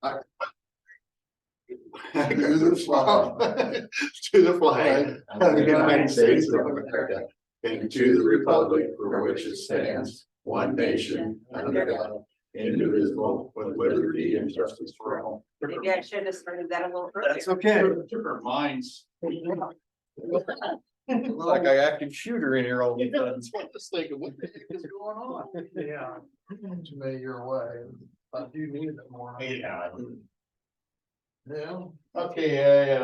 To the flag. To the flag of the United States of America. And to the republic for which it stands, one nation, under God, indivisible, with liberty and justice for all. Maybe I should have started that a little earlier. That's okay. Took our minds. Like I active shooter in here all the time. That's what I was thinking, what the heck is going on? Yeah, to me your way, I do need it more. Yeah. Yeah. Okay,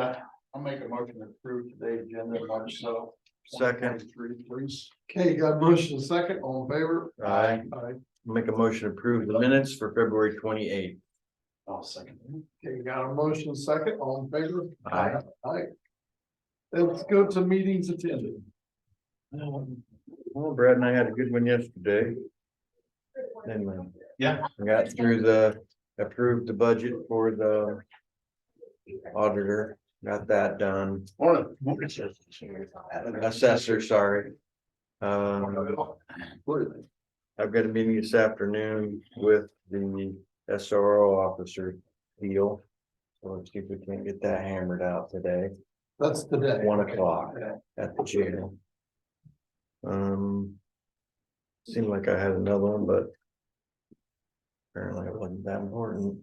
I'll make a motion to approve today's agenda, March so. Second. Three, please. Okay, got a motion second, all in favor? Aye. Aye. Make a motion to approve the minutes for February 28th. I'll second. Okay, got a motion second, all in favor? Aye. Aye. Let's go to meetings attended. Well, Brad and I had a good one yesterday. And Yeah. I got through approved the budget for the auditor, got that done. Assessor, sorry. I've got a meeting this afternoon with the SRO officer deal. So let's see if we can get that hammered out today, That's today. 1 o'clock at the jail. Seemed like I had another one, but apparently it wasn't that important.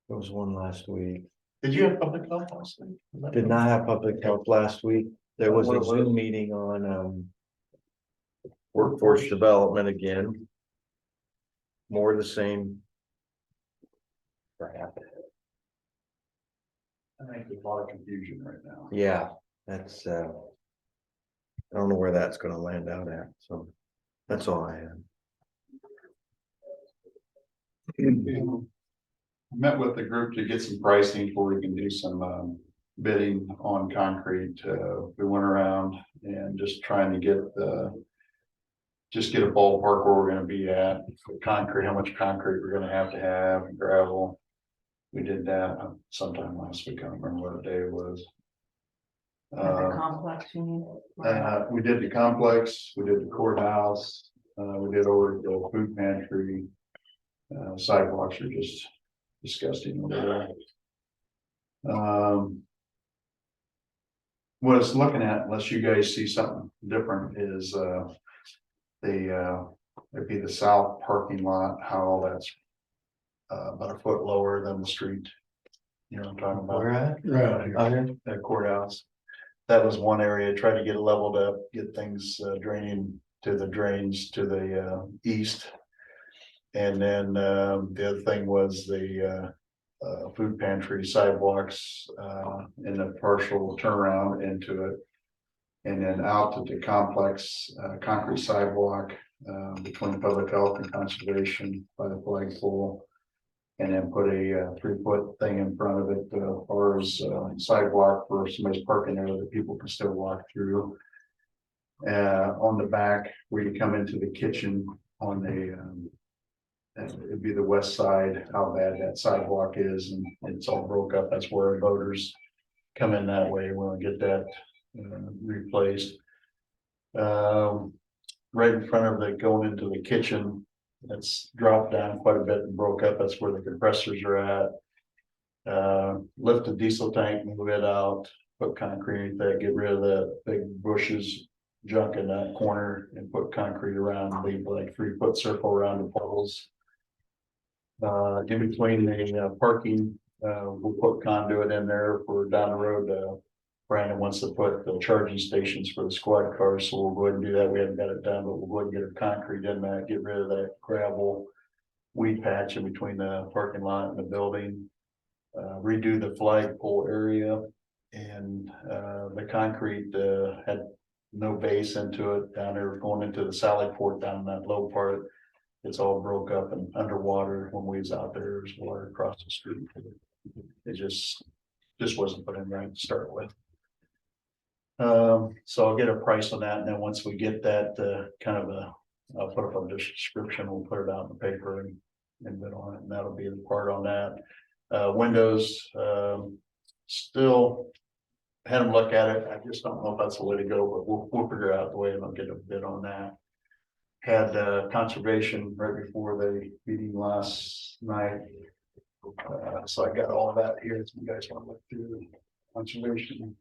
There was one last week. Did you have public health last week? Did not have public health last week. There was a Zoom meeting on workforce development again. More of the same. Crap. I think there's a lot of confusion right now. Yeah, that's I don't know where that's gonna land out at, so that's all I had. Met with the group to get some pricing before we can do some bidding on concrete. We went around and just trying to get just get a ballpark where we're gonna be at for concrete, how much concrete we're gonna have to have, gravel. We did that sometime last week. I don't remember what day it was. The complex you mean? We did the complex, we did the courthouse, we did over the food pantry. Sidewalks are just disgusting over there. What I was looking at, unless you guys see something different, is it'd be the south parking lot, how all that's about a foot lower than the street. You know what I'm talking about? Where at? Right. The courthouse. That was one area, try to get it leveled up, get things draining to the drains to the east. And then the other thing was the food pantry sidewalks in a partial turnaround into it. And then out to the complex concrete sidewalk between public health and conservation by the flagpole. And then put a 3-foot thing in front of it as far as sidewalk for somebody's parking there that people can still walk through. On the back, where you come into the kitchen on the it'd be the west side, how bad that sidewalk is, and it's all broke up. That's where voters come in that way. We'll get that replaced. Right in front of the going into the kitchen, that's dropped down quite a bit and broke up. That's where the compressors are at. Lift the diesel tank, move it out, put concrete that, get rid of that big bushes, junk in that corner, and put concrete around, leave like 3-foot circle around the poles. In between the parking, we'll put conduit in there for down the road. Brandon wants to put the charging stations for the squad cars, so we'll go ahead and do that. We haven't got it done, but we'll go ahead and get a concrete in that, get rid of that gravel weed patch in between the parking lot and the building. Redo the flagpole area, and the concrete had no base into it down there going into the Sally Port down in that low part. It's all broke up and underwater. When we was out there, there's water across the street. It just wasn't put in right to start with. So I'll get a price on that, and then once we get that I'll put up a description, we'll put it out in the paper and bid on it, and that'll be the part on that. Windows, still had them look at it. I just don't know if that's the way to go, but we'll figure out the way, and I'll get a bid on that. Had conservation right before the meeting last tonight. So I got all that here, if you guys want to look through conservation.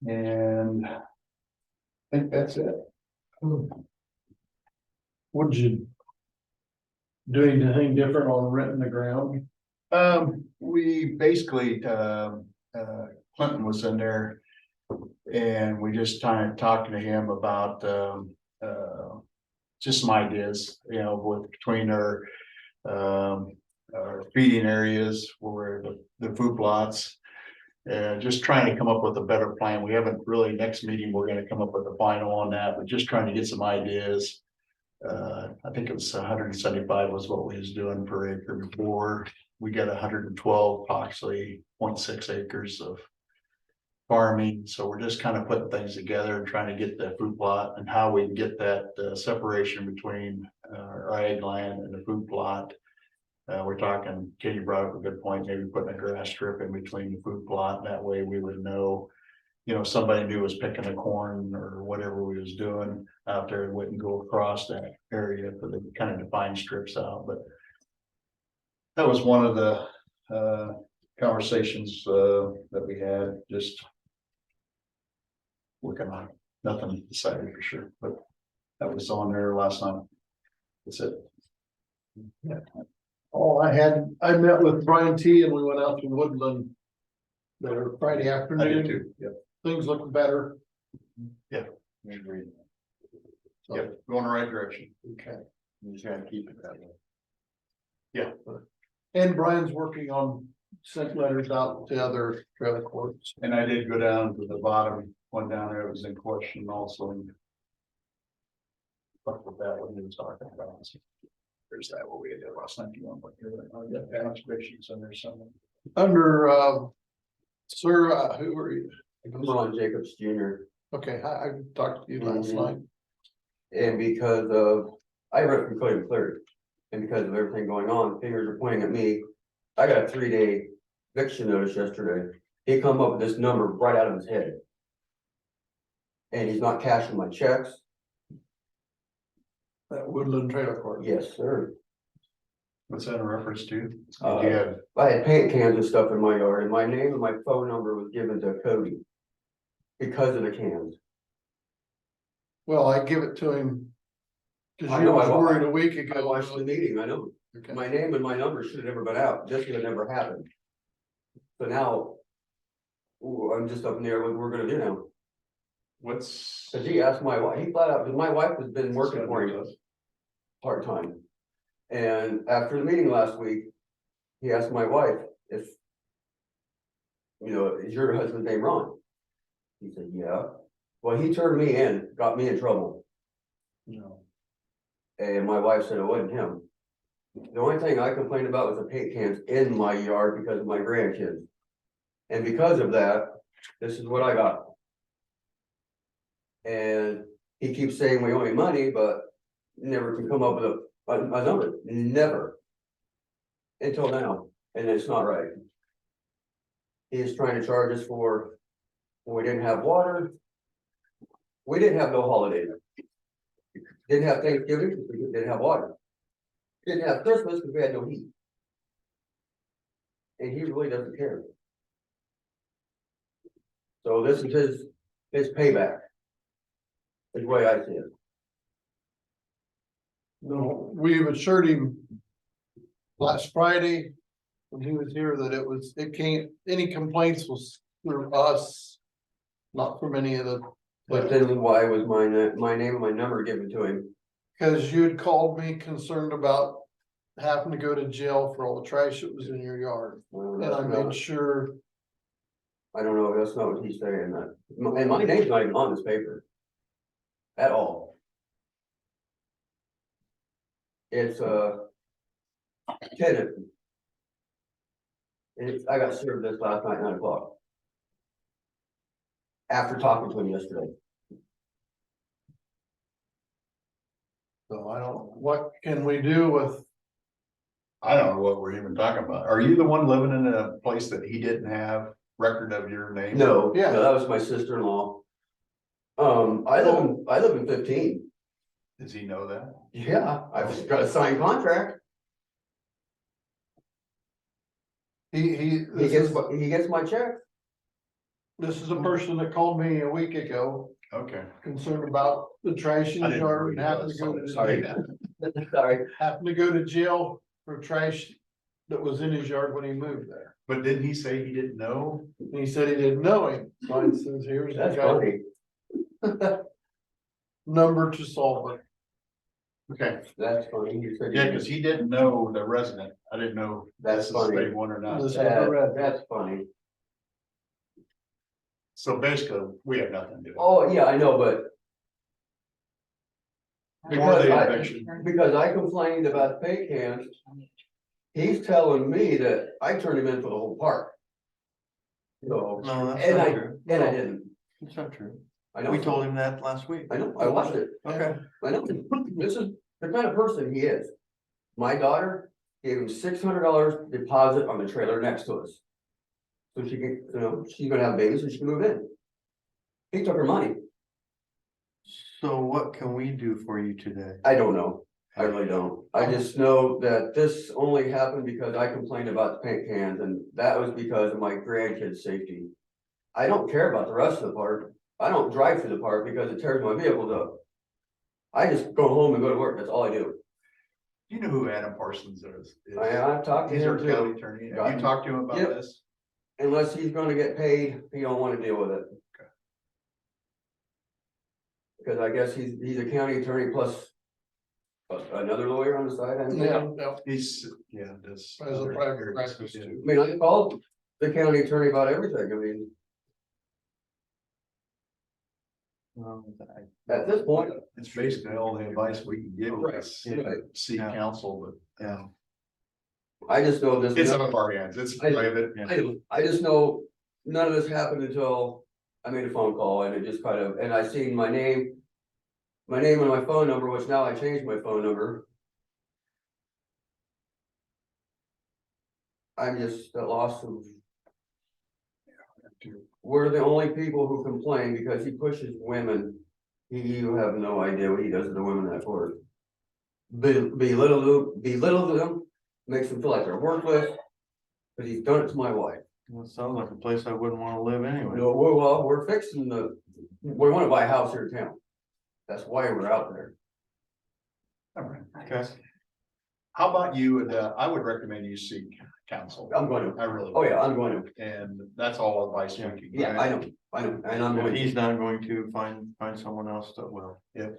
And I think that's it. Would you do anything different on renting the ground? We basically, Clinton was in there. And we just kind of talking to him about, just some ideas, you know, with between our feeding areas where the food plots. Just trying to come up with a better plan. We haven't really, next meeting, we're gonna come up with a final on that, but just trying to get some ideas. I think it was 175 was what we was doing per acre before. We got 112, approximately 0.6 acres of farming, so we're just kind of putting things together and trying to get the food plot and how we can get that separation between our ag land and the food plot. We're talking, Katie brought up a good point, maybe putting a grass strip in between the food plot, and that way we would know, you know, somebody knew was picking the corn or whatever we was doing out there, and wouldn't go across that area for the kind of defined strips out, but that was one of the conversations that we had, just working on it. Nothing decided for sure, but that was on there last night. That's it. Oh, I met with Brian T and we went out to Woodland. There Friday I did afternoon, too. Yep. things look better. We agreed. Yep, going the right direction. Okay. You just gotta keep it that way. And Brian's working on sent letters out to other trailer courts. And I did go down to the bottom one down there, it was in question also. Fuck with that, what he was talking about. There's that, what we did last night, you want to hear that, I got conservations in there somewhere. Under, sir, who are you? Ron Jacobs Jr. Okay, I talked to you last Mhm. night. And because of, I read from Cody Cleary, and because of everything going on, fingers are pointing at me. I got a 3-day eviction notice yesterday. He come up with this number right out of his head. And he's not cashing my checks. That Woodland Trailer Court. Yes, sir. What's that in reference to? Uh, Did you have, I had paint cans and stuff in my yard, and my name and my phone number was given to Cody. Because of the cans. Well, I give it to him. Cause I you know, was I- worried a week I ago. watched the meeting, I know. Okay. My name and my number should have never been out, this would have never happened. So now. Ooh, I'm just up in the air what we're gonna do now. what's? Cause he asked my wife, he flat out, cause my wife has been working for him part-time. And after the meeting last week, he asked my wife if. You know, is your husband's name Ron? He said, yeah. Well, he turned me in, got me in trouble, No. and my wife said it wasn't him. The only thing I complained about was the paint cans in my yard because of my grandkids. And because of that, this is what I got. And he keeps saying we owe him money, but never can come up with a number, never. Until now, and it's not right. He is trying to charge us for, when we didn't have water. We didn't have no holiday. Didn't have Thanksgiving because we didn't have water. Didn't have Christmas because we had no heat. And he really doesn't care. So this is his payback. Is the way I see it. No, we've assured him last Friday when he was here that it can't, any complaints was through us, not from any of the. But then why was my name and my number given to him? Cause you had called me concerned about having to go to jail for all the trash that was in your yard, Well, and that's I not- made sure. I don't know, that's not what he's saying, that, and my name's not even on this paper. At all. It's tenant. I got served this last night, 9 o'clock. After talking to him yesterday. So I don't, what can we do with, I don't know what we're even talking about. Are you the one living in a place that he didn't have record of your name? No, Yeah. no, that was my sister-in-law. I live in 15. Does he know that? Yeah, I've got a signed contract. He gets my check. This is a person that called me a week ago Okay. concerned about the trash in I his didn't yard know and he happened was, to go so to, Sorry. Sorry. happened to go to jail for trash that was in his yard when he moved there. But didn't he say he didn't know? And he said he didn't know him. Mine says here's the That's guy funny. number to solve it. Okay, That's funny. You said. yeah, cause he didn't know the resident. I didn't know That's this is funny. state one or not. This- That's funny. So basically, we have nothing to do. Oh, yeah, I know, but Before the because eviction. because I complained about paint cans, he's telling me that I turned him in for the whole park. So, No, that's and not I, true. and I didn't. It's not true. I know. We told him that last week. I know, I watched it. Okay. I know. This is the kind of person he is. My daughter gave him $600 deposit on the trailer next to us. So she can, she's gonna have babies and she can move in. He took her money. So what can we do for you today? I don't know. I really don't. I just know that this only happened because I complained about the paint cans and that was because of my grandkids' safety. I don't care about the rest of the park. I don't drive through the park because it tears my vehicles up. I just go home and go to work. That's all I do. You know who Adam Parsons is? I've talked to He's our him county too. attorney. Got Have you talked to him about Yep. this? Unless he's gonna get paid, he don't wanna deal with it. Okay. Because I guess he's a county attorney plus another lawyer on the side. I Yeah, He's, yeah, this. as a private practice too. mean, I called the county attorney about everything. I mean, at this point, It's basically all the advice we can give. Right. is Right. Seek Yeah. counsel, but. Yeah. I just know this. It's out of our hands. It's I- private. I just know none of this happened until I made a phone call and it just kind of, and I seen my name. My name and my phone number, which now I changed my phone number. I'm just at loss of. We're the only people who complain because he pushes women. You have no idea what he does to the women that work. Belittle them, makes them feel like they're worthless. But he's done it to my wife. Well, it sounds like a place I wouldn't wanna live anyway. No, we're fixing we wanna buy a house here in town. That's why we're out there. All right. Okay. How about you? And I would recommend you seek counsel. I'm going to, I really. oh would. yeah, I'm going to, And that's all advice we can give. yeah, I know, and I'm If going he's to. not going to find someone else that will. Yeah,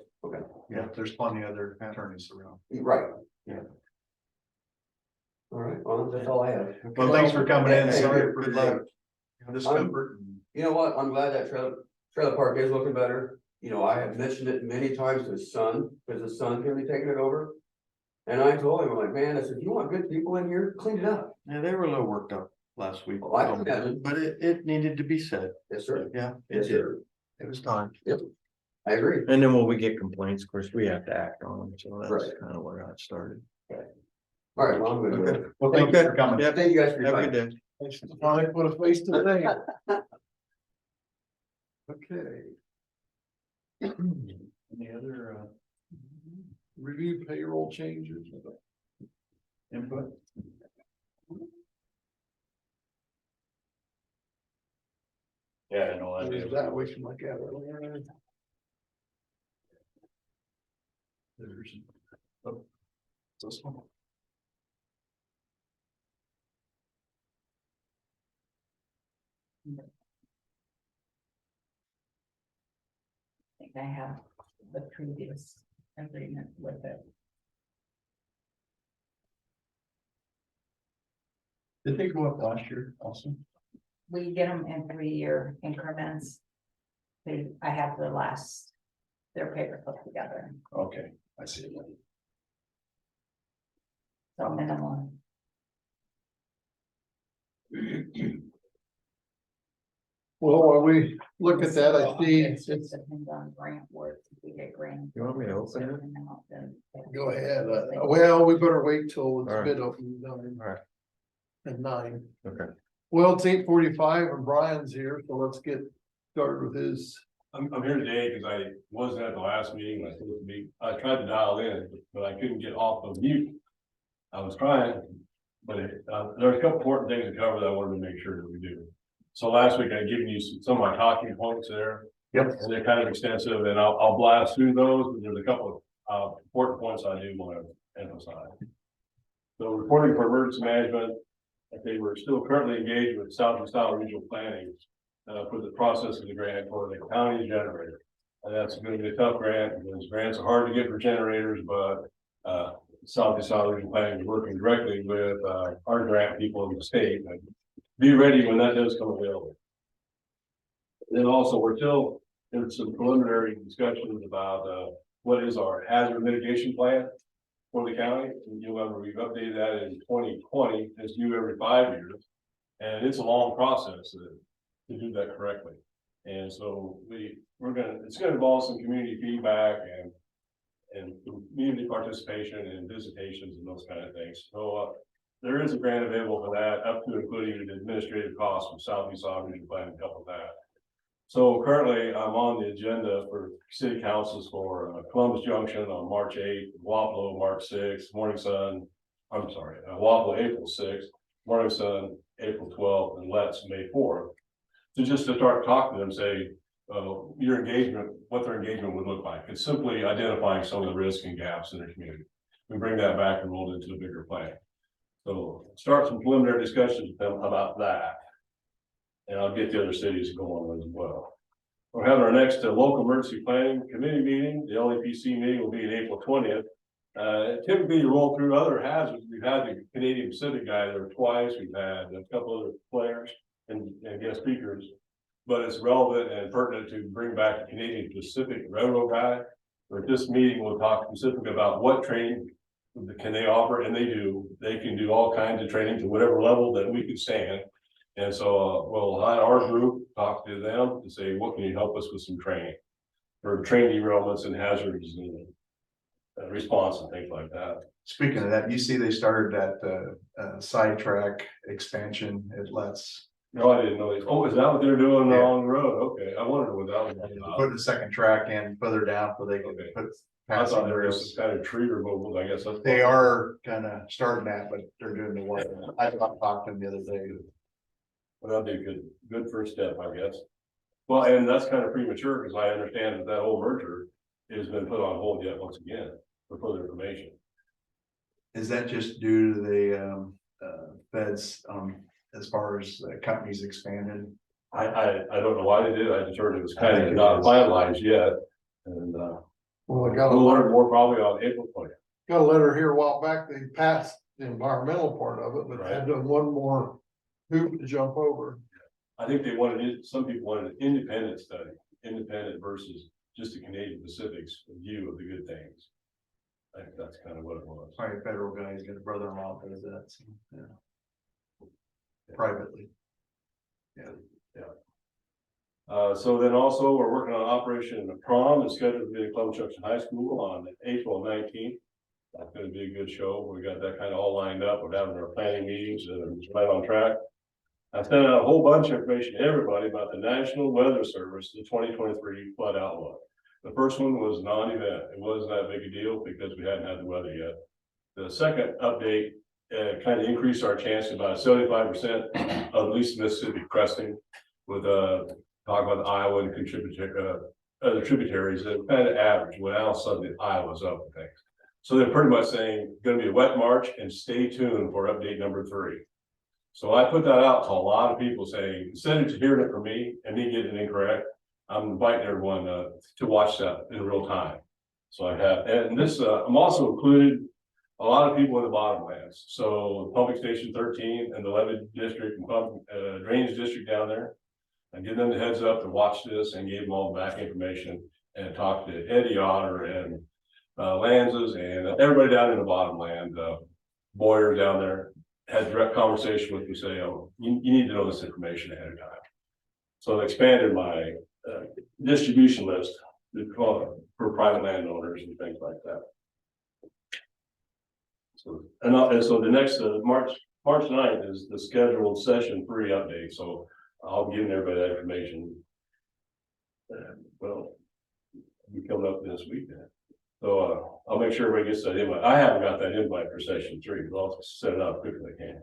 there's plenty of other attorneys around. Right. Yeah. All right, well, that's all I have. Well, thanks for coming in. Thank Sorry you. for Good the luck. discomfort. and- You know what, I'm glad that trailer park is looking better. You know, I have mentioned it many times to his son, because his son's gonna be taking it over. And I told him, I'm like, man, I said, you want good people in here, clean it up. Yeah, they were a little worked up last week. Oh, I can imagine. But it needed to be said. Yes, sir. Yeah, it Yes, did. sir. It was time. I agree. And then when we get complaints, of course, we have to act on them. So that's Right. kind of where I started. All right, well, I'm gonna Okay. go. Well, thank you for coming. Yeah, Thank you guys for your have a time. good day. Thanks for finally put a face to the name. Okay. Any other Review payroll changes. input? Yeah, I know. There's that we can look at it. There's. Oh, this one. I think I have the previous agreement with it. Did they go up last year also? We get them in 3-year increments. I have the last, their paper put together, Okay, I see it. so minimum. Well, while we look at that, I see, It's just depends on grant work, if we get grant. You want me to open it? go ahead, well, we better wait till it's All right. bid opening done All right. at 9. Okay. Well, it's 8:45 and Brian's here, so let's get started with his I'm here today because I wasn't at the last meeting, I was supposed to be, I tried to dial in, but I couldn't get off of mute. I was trying, but there's a couple important things to cover that I wanted to make sure that we do. So last week I'd given you some of my talking points there. Yep. And they're kind of extensive, and I'll blast through those, but there's a couple of important points I do want to emphasize. So reporting for emergency management, if they were still currently engaged with Southeast Iowa Regional Planning for the process of the grant for the county's generator. And that's going to be a tough grant. Those grants are hard to get for generators, but Southeast Iowa Regional Planning is working directly with our grant people in the state. And be ready when that does come available. And then also, we're still in some preliminary discussions about what is our hazard mitigation plan for the county. And you'll remember we've updated that in 2020. It's due every 5 years, and it's a long process to do that correctly. And so it's gonna involve some community feedback and community participation and visitations and those kind of things. So there is a grant available for that, up to including the administrative costs from Southeast Iowa Regional Planning to help with that. So currently I'm on the agenda for city councils for Columbus Junction on March 8th, Wapello March 6th, Wapello April 6th, Morning Sun April 12th, and Let's May 4th. To just to start talking to them, say your engagement, what their engagement would look like. It's simply identifying some of the risks and gaps in their community. We bring that back and roll it into a bigger plan. So start some preliminary discussions with them about that. And I'll get the other cities going as well. We're having our next local emergency planning committee meeting. The LEPC meeting will be on April 20th. Typically you roll through other hazards. We've had the Canadian Pacific guy there twice. We've had a couple other players and guest speakers, but it's relevant and pertinent to bring back the Canadian Pacific Railroad guy. But this meeting will talk specifically about what training can they offer, and they do. They can do all kinds of training to whatever level that we could stand. And so we'll let our group talk to them to say, what can you help us with some training for train derailments and hazards and response and things like that. Speaking of that, you see they started that sidetrack expansion at Let's. No, I didn't know. Oh, is that what they're doing Yeah. on the road? Okay, I wondered what that was. Putting the second track in further down so they can Okay. put I passing thought there was rails. some kind of tree removal, I guess. That's They are kind of starting that, but they're doing the work. I talked to them the other day. Well, that'd be a good first step, I guess. Well, and that's kind of premature because I understand that whole merger has been put on hold yet once again for further information. Is that just due to the feds as far as companies expanded? I don't know why they did. I just heard it was kind of not finalized yet. And Well, I got a we'll learn letter, more probably on April 20th. got a letter here a while back, they passed the environmental part of it, but they had Right. done one more hoop to jump over. I think they wanted, some people wanted an independent study, independent versus just the Canadian Pacific's view of the good things. I think that's kind of what it was. Probably federal guys, got a brother-in-law does that, so, yeah. Privately. So then also we're working on Operation Prom. It's scheduled to be at Columbus Junction High School on April 19th. That's going to be a good show. We got that kind of all lined up. We're having our planning meetings and it's right on track. I sent out a whole bunch of information to everybody about the National Weather Service, the 2023 flood outlook. The first one was non-event. It wasn't that big a deal because we hadn't had the weather yet. The second update kind of increased our chance to about 75% of at least Mississippi cresting with talk about the Iowa and other tributaries that kind of average when all of a sudden Iowa's up and things. So they're pretty much saying going to be a wet March and stay tuned for update number 3. So I put that out to a lot of people saying, instead of hearing it from me and me getting it incorrect, I'm inviting everyone to watch that in real time. So I have, and this, I'm also included a lot of people in the bottomlands. So Pumping Station 13 and the Levee District and Drainage District down there. I give them the heads up to watch this and gave them all the back information and talked to Eddie Otter and Lanzas and everybody down in the bottomland, Boyer down there. Had direct conversation with me, say, oh, you need to know this information ahead of time. So I expanded my distribution list for private landowners and things like that. So and so the next March 9th is the scheduled session 3 update. So I'll give everybody that information. Well, we coming up this weekend. So, I'll make sure everybody gets that invite. I haven't got that invite for session 3, but I'll set it up quickly as I can.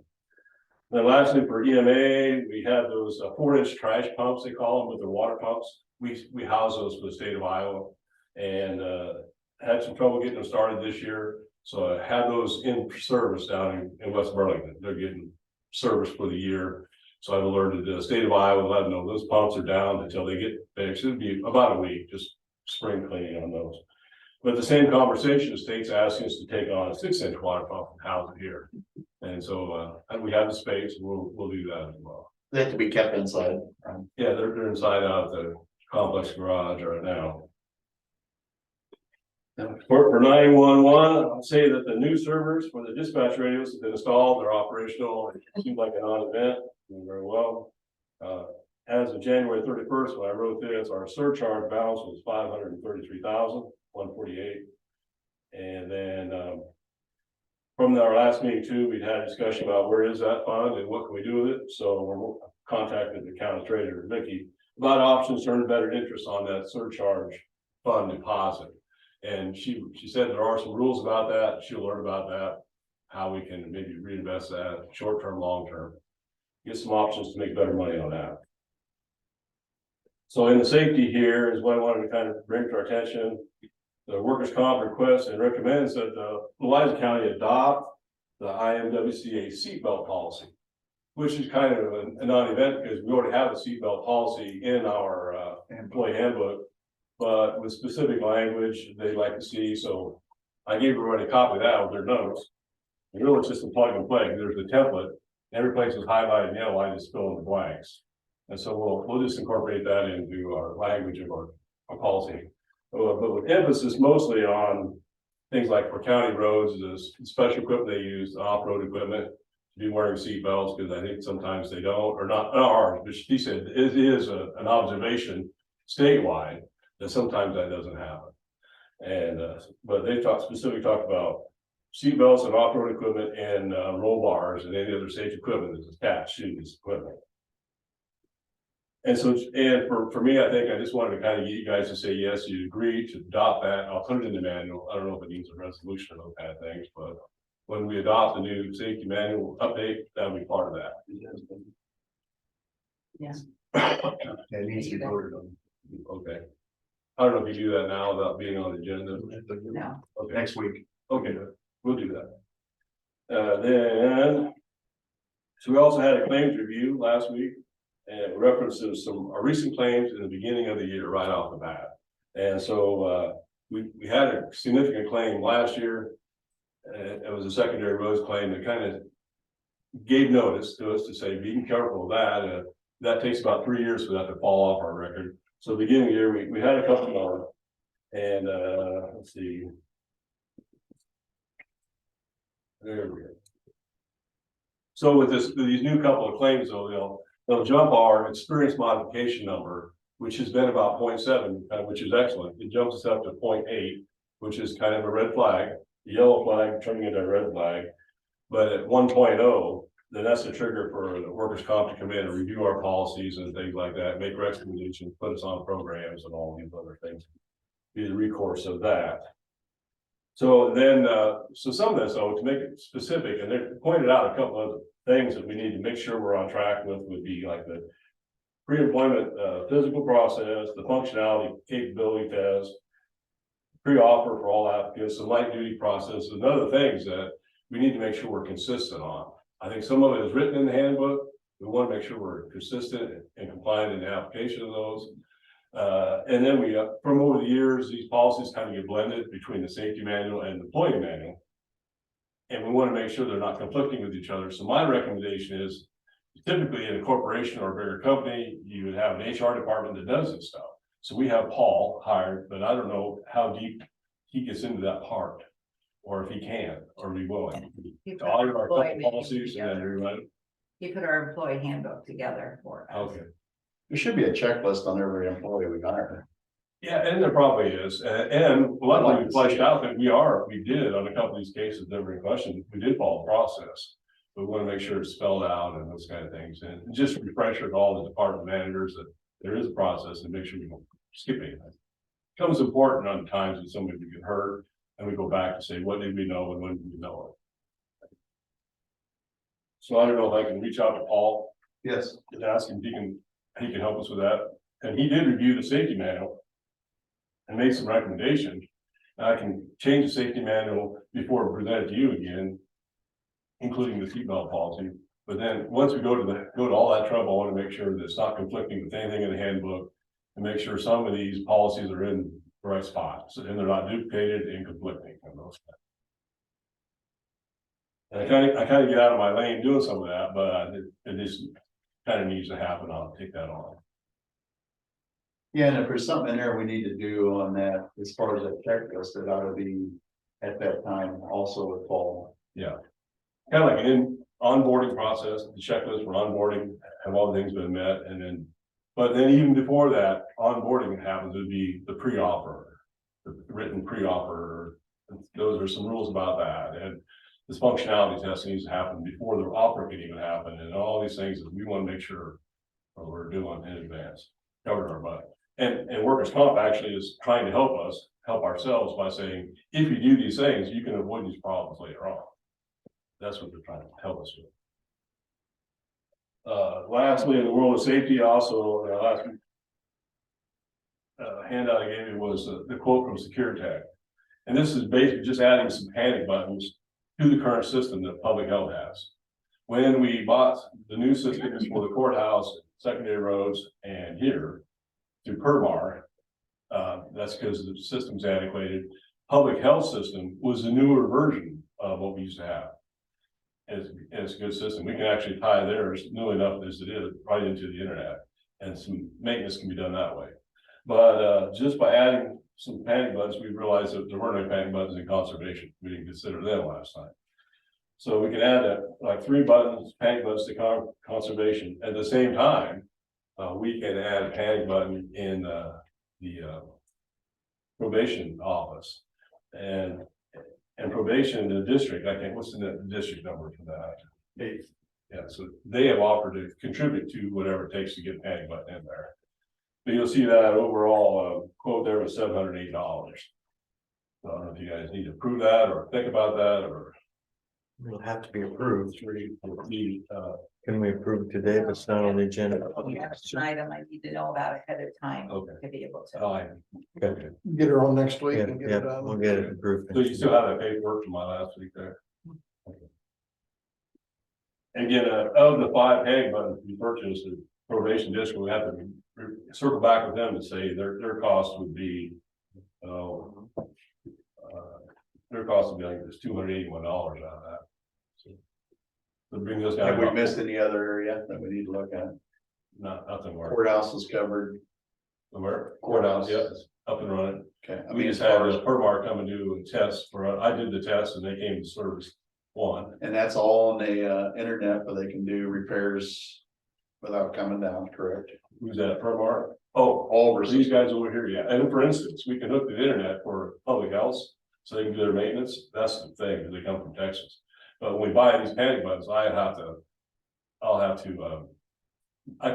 Then lastly, for EMA, we have those 4-inch trash pumps, they call them, with the water pumps. We house those for the state of Iowa, and had some trouble getting them started this year. So I had those in service down in West Burlington. They're getting service for the year. So I've alerted the state of Iowa, let them know those pumps are down until they get fixed. It'd be about a week, just spring cleaning on those. But the same conversation, the state's asking us to take on a 6-inch water pump and house it here. And so, we have the space, we'll do that as well. They have to be kept inside. Yeah, they're inside out the complex garage right now. For 911, I'll say that the new servers for the dispatch radios have been installed, they're operational, it seemed like a non-event, doing very well. As of January 31st, when I wrote this, our surcharge balance was $533,148. And then, from our last meeting too, we'd had a discussion about where is that fund and what can we do with it, so we're contacted the county treasurer, Vicky, about options to earn better interest on that surcharge fund deposit. And she said there are some rules about that. She'll learn about that, how we can maybe reinvest that short-term, long-term, get some options to make better money on that. So in the safety here is what I wanted to kind of bring to our attention. The workers' comp requests and recommends that Louisa County adopt the IMWCA seatbelt policy, which is kind of a non-event because we already have a seatbelt policy in our employee handbook. But with specific language they'd like to see, so I gave everybody a copy of that with their notes. And really, it's just a plug and play. There's a template. Every place is highlighted in yellow. I just fill in the blanks, and so we'll just incorporate that into our language of our policy. But with emphasis mostly on things like for county roads, the special equipment they use, the off-road equipment, to be wearing seat belts because I think sometimes they don't, or not ours. But she said it is an observation statewide that sometimes that doesn't happen. And but they specifically talked about seat belts and off-road equipment and roll bars and any other safety equipment that's attached to this equipment. And so, and for me, I think I just wanted to kind of get you guys to say yes, you agree to adopt that. I'll put it in the manual. I don't know if it needs a resolution or those kind of things, but when we adopt the new safety manual update, that'll be part of that. Yes. It needs to be voted on. Okay. I don't know if you do that now without being on the agenda. No. Okay. Next week. Okay, we'll do that. Then, so we also had a claims review last week and references some recent claims in the beginning of the year right off the bat. And so we had a significant claim last year. It was a secondary roads claim that kind of gave notice to us to say, be careful of that. That takes about 3 years for that to fall off our record. So beginning of the year, we had a couple more, and let's see. There we go. So with these new couple of claims, though, they'll jump our experience modification number, which has been about 0.7, which is excellent. It jumps us up to 0.8, which is kind of a red flag, the yellow flag turning into a red flag. But at 1.0, then that's the trigger for the workers' comp to come in and review our policies and things like that, make recommendations, put us on programs and all these other things. Be the recourse of that. So then, so some of this, though, to make it specific, and they pointed out a couple of things that we need to make sure we're on track with would be like the pre-employment physical process, the functionality capability test, pre-offer for all applicants, the light duty process, and other things that we need to make sure we're consistent on. I think some of it is written in the handbook. We want to make sure we're consistent and compliant in the application of those. And then we, from over the years, these policies kind of get blended between the safety manual and the employee manual. And we want to make sure they're not conflicting with each other. So my recommendation is typically in a corporation or a bigger company, you would have an HR department that does this stuff. So we have Paul hired, but I don't know how deep he gets into that part, or if he can, or be willing. He put All of our our employee manual policies and then together. rewrite. He put our employee handbook together for us. Okay. There should be a checklist on every employee we hire. Yeah, and there probably is, and luckily we fleshed out that we did on a couple of these cases, never in question, we did follow the process. We want to make sure it's spelled out and those kind of things, and just refresh with all the department managers that there is a process and make sure we skipping. Becomes important on times when somebody would get hurt, and we go back and say, what did we know and when did we know it? So I don't know if I can reach out to Paul Yes. and ask him if he can help us with that. And he did review the safety manual and made some recommendations. I can change the safety manual before I present it to you again, including the seatbelt policy. But then, once we go to all that trouble, I want to make sure that it's not conflicting with anything in the handbook, and make sure some of these policies are in the right spot, so and they're not duplicated and conflicting on those. And I kind of get out of my lane doing some of that, but it just kind of needs to happen. I'll take that on. Yeah, and if there's something in there we need to do on that, as far as that checklist, it ought to be at that time also with Paul. Yeah. Kind of like an onboarding process, the checklist for onboarding, have all the things been met, and then, but then even before that, onboarding happens, would be the pre-offer, the written pre-offer. Those are some rules about that, and this functionality test needs to happen before the offer can even happen, and all these things that we want to make sure we're doing in advance, covered our butt. And workers' comp actually is trying to help ourselves by saying, if you do these things, you can avoid these problems later on. That's what they're trying to help us with. Lastly, in the world of safety, also, last handout I gave you was the quote from SecureTech. And this is basically just adding some panic buttons to the current system that public health has. When we bought the new systems for the courthouse, secondary roads, and here through Permar, that's because the system's antiquated. Public health system was the newer version of what we used to have. And it's a good system. We can actually tie theirs, new enough as it is, right into the internet, and some maintenance can be done that way. But just by adding some panic buttons, we realized that there weren't any panic buttons in conservation. We didn't consider them last time. So we can add like 3 buttons, panic buttons to conservation. At the same time, we can add a panic button in the probation office. And probation in the district, I think, what's the district number for that? 8. Yeah, so they have offered to contribute to whatever it takes to get a panic button in there. But you'll see that overall quote there was $708. So I don't know if you guys need to approve that or think about that, or It'll have to be approved. the Can we approve it today if it's not on the agenda? That's an item I need to know about ahead of time Okay. to be able to. Okay. Get her on next week Yeah, and get yeah, it done. we'll get it approved. So you still have that paperwork from my last week there? Okay. Again, of the 5 panic buttons we purchased, the probation district, we have to circle back with them and say their cost would be, their cost would be like it's $281 out of that. So bring those down. Have we missed any other area that we need to look at? Nothing works. Courthouse is covered. Where? Courthouse, yeah, it's up and running. Okay, I We mean, just as had far as, the Permar come and do a test for, I did the test and they came to service 1. and that's all on the internet, but they can do repairs without coming down, correct? Who's that, Permar? Oh, All these versus, guys over here, yeah. And for instance, we can hook to the internet for public health, so they can do their maintenance. That's the thing, because they come from Texas. But when we buy these panic buttons, I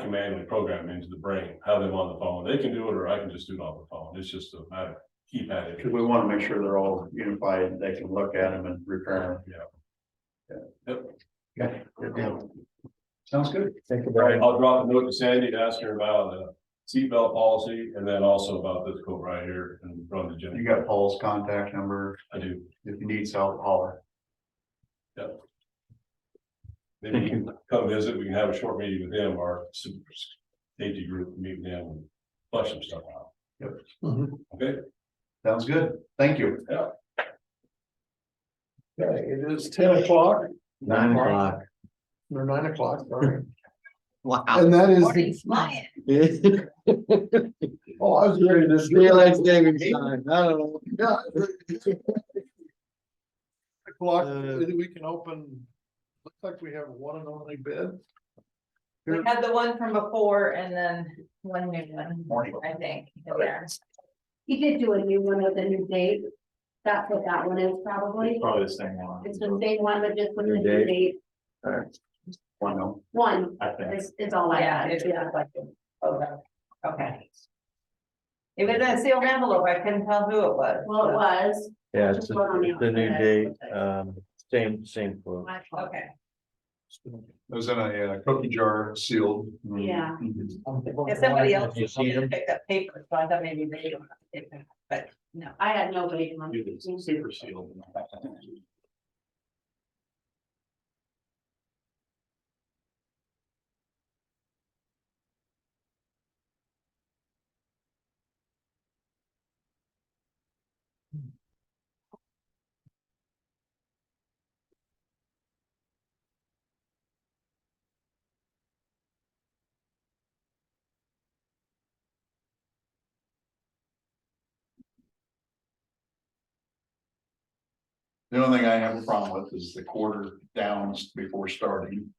can manually program them into the brain, have them on the phone. They can do it, or I can just do it on the phone. It's just a matter of keypad. because we want to make sure they're all unified, they can look at them and repair them. Yep. Okay, good deal. Sounds good. Thank you All right, I'll drop a note to Sandy to ask her about the seatbelt policy, and then also about this quote right here and run the You gym. got Paul's contact number. I do. If you need help, holler. Maybe you can come visit. We can have a short meeting with him, our super safety group, meet with them and flush some stuff out. Mhm. Okay. Sounds good. Thank you. Yeah. Okay, it is 10 o'clock, 9 o'clock. or 9 o'clock, sorry. Wow. And that is, Morning's flying. oh, I was ready to. Daylight savings time, I don't know. Yeah. O'clock, Uh, we can open, looks like we have one and only bid. We had the one from before and then one new one, Morning. I think, in there. He did do a new one with a new date. That's what that one is probably. Probably the same one. It's the same one, but just with New a new date. One, no, One I think. is all I Yeah, had, it's yeah. like, okay. It was in a sealed envelope, I couldn't tell who it was. Well, it was. Yeah, Just one on the the new outside. date, same quote. Okay. It was in a cookie jar sealed. Yeah. If somebody else You see them? picked up paper, so I thought maybe they don't have to take it, but no. I had nobody come. Super sealed. The only thing I have a problem with is the quarter downs before starting.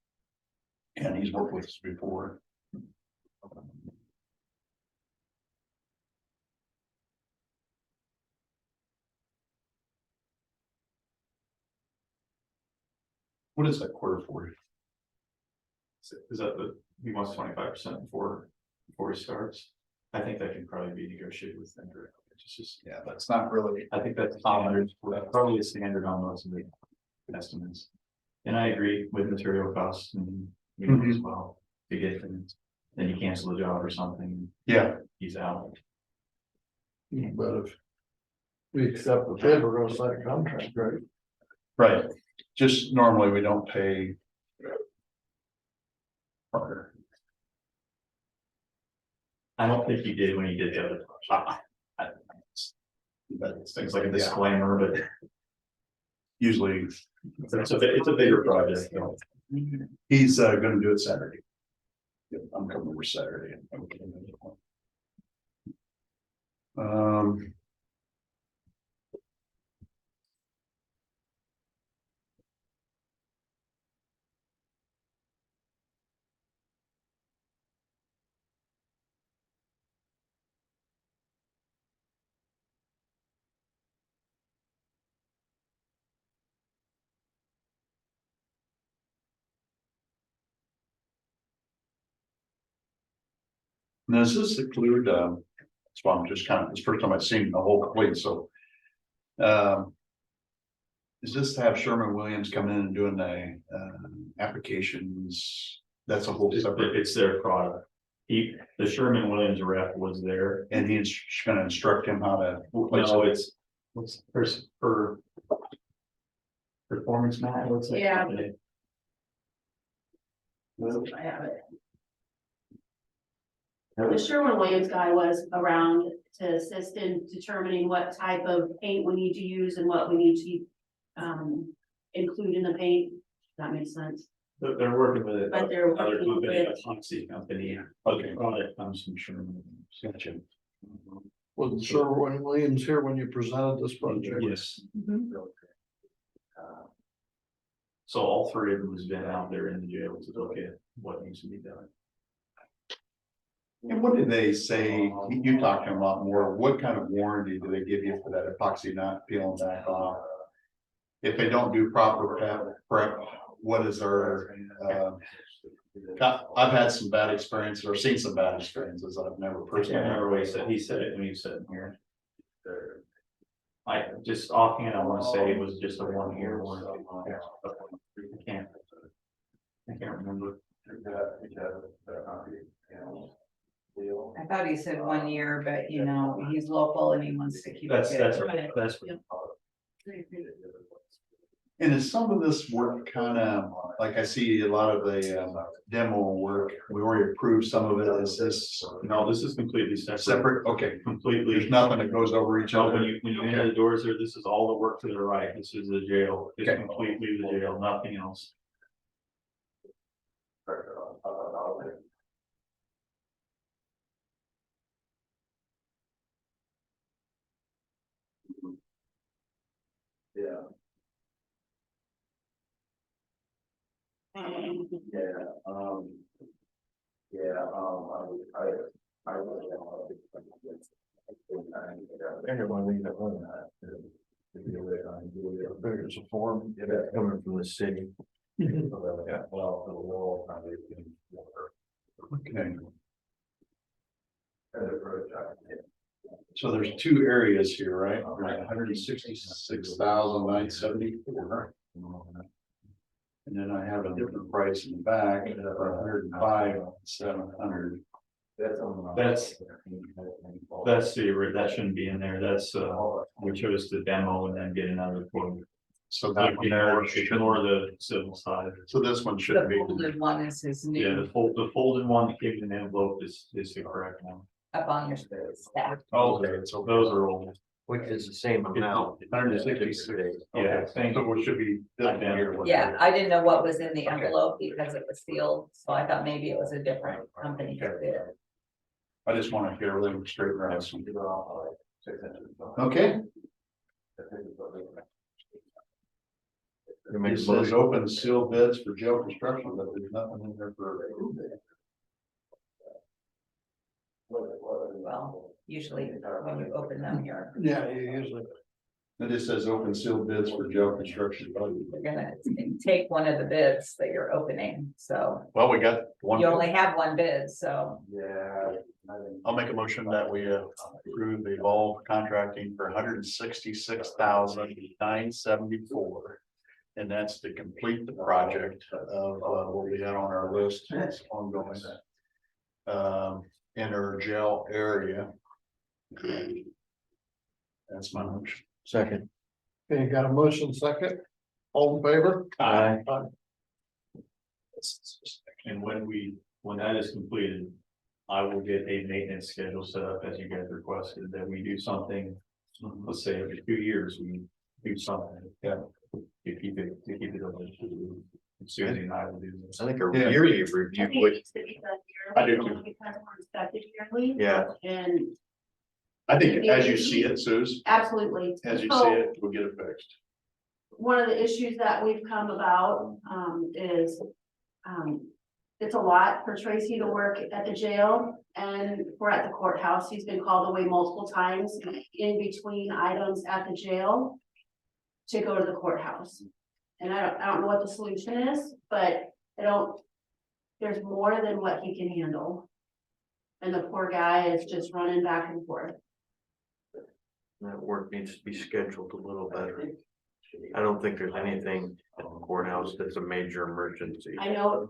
And he's worked with us before. What is that quarter for? Is that he wants 25% before he starts? I think that can probably be negotiated with them directly. It's just, Yeah, that's not really. I think that's probably a standard on most of the estimates. And I agree with material costs and you know, as well, to get them, then you cancel the job or something, Yeah, he's out. But if we accept the bid, we're gonna sign a contract, right? right. Just normally we don't pay. Partner. I don't think he did when he did the other. It's things like a disclaimer, but Usually it's a bigger project, you know. he's gonna do it Saturday. Yep, I'm coming over Saturday. Um. Now, does this include, that's why I'm just kind of, it's the first time I've seen the whole complete, so. Is this to have Sherman Williams come in and doing the, applications? That's a whole separate, It's their product. The Sherman Williams rep was there. and he's gonna instruct him how to. No, it's, what's for performance mat, what's that? Yeah. company? I have it. The Sherwin-Williams guy was around to assist in determining what type of paint we need to use and what we need to include in the paint. That makes sense. They're working with it. But they're Other working company, with- a Foxy company. Okay. Product comes from Sherman. Gotcha. Wasn't sure when Williams here when you presented this project. Yes. So all three of them has been out there in the jail to look at what needs to be done. And what did they say? You talked to him a lot more. What kind of warranty do they give you for that epoxy not peeling back off? If they don't do proper prep, what is our, I've had some bad experiences or seen some bad experiences. I've never I can't personally. remember what he said it when he was sitting here. I just offhand, I wanna say it was just a 1 year warranty. I can't remember. I thought he said 1 year, but you know, he's local and he wants to keep. That's it. right, that's. And is some of this work kind of, like I see a lot of the demo work, we already approved some of it. Is this No, this is completely separate. separate? Okay, Completely. there's nothing that goes over each So other. when you enter the doors there, this is all the work to the right. This is the jail. It's Okay. completely the jail, nothing else. Yeah. There's a form coming from the city. Okay. So there's two areas here, right? 166,974. And then I have a different price in the back, 105,700. That's that shouldn't be in there. That's, we chose to demo and then get another quote. So that one there should, Ignore the civil side. so this one The should be. folded one is his Yeah, new, the folded one that came in the envelope is the correct one. up on your stack. Okay, so Those are old. Which is the same amount. 166. Yeah, thank So it should be this one here. Yeah, I didn't know what was in the envelope because it was sealed, so I thought maybe it was a different company that did it. I just want to get everything straight around. Okay. It says open sealed bids for jail construction, but there's nothing in there for. Well, usually when you open them, you're Usually. It just says open sealed bids for jail construction. gonna take one of the bids that you're opening, so Well, we got one. you only have one bid, so. Yeah. I'll make a motion that we approve the Evolve contracting for 166,974. And that's to complete the project of what we had on our list. It's ongoing. In our jail area. That's my motion. Second. Okay, got a motion second, all in favor? Aye. And when that is completed, I will get a maintenance schedule set up as you guys requested, that we do something, let's say every 2 years, we do something. Yeah. To keep it over. Susie and I will do this. I think a Yeah. yearly I review think it would, needs to be done I do yearly, too. only because we're inspected yearly. yeah, And I think as you see it, Suze, absolutely. as you So, see it, we'll get it fixed. one of the issues that we've come about, is, it's a lot for Tracy to work at the jail, and we're at the courthouse. He's been called away multiple times in between items at the jail to go to the courthouse. And I don't know what the solution is, but there's more than what he can handle. And the poor guy is just running back and forth. that work needs to be scheduled a little better. I don't think there's anything at the courthouse that's a major emergency. I know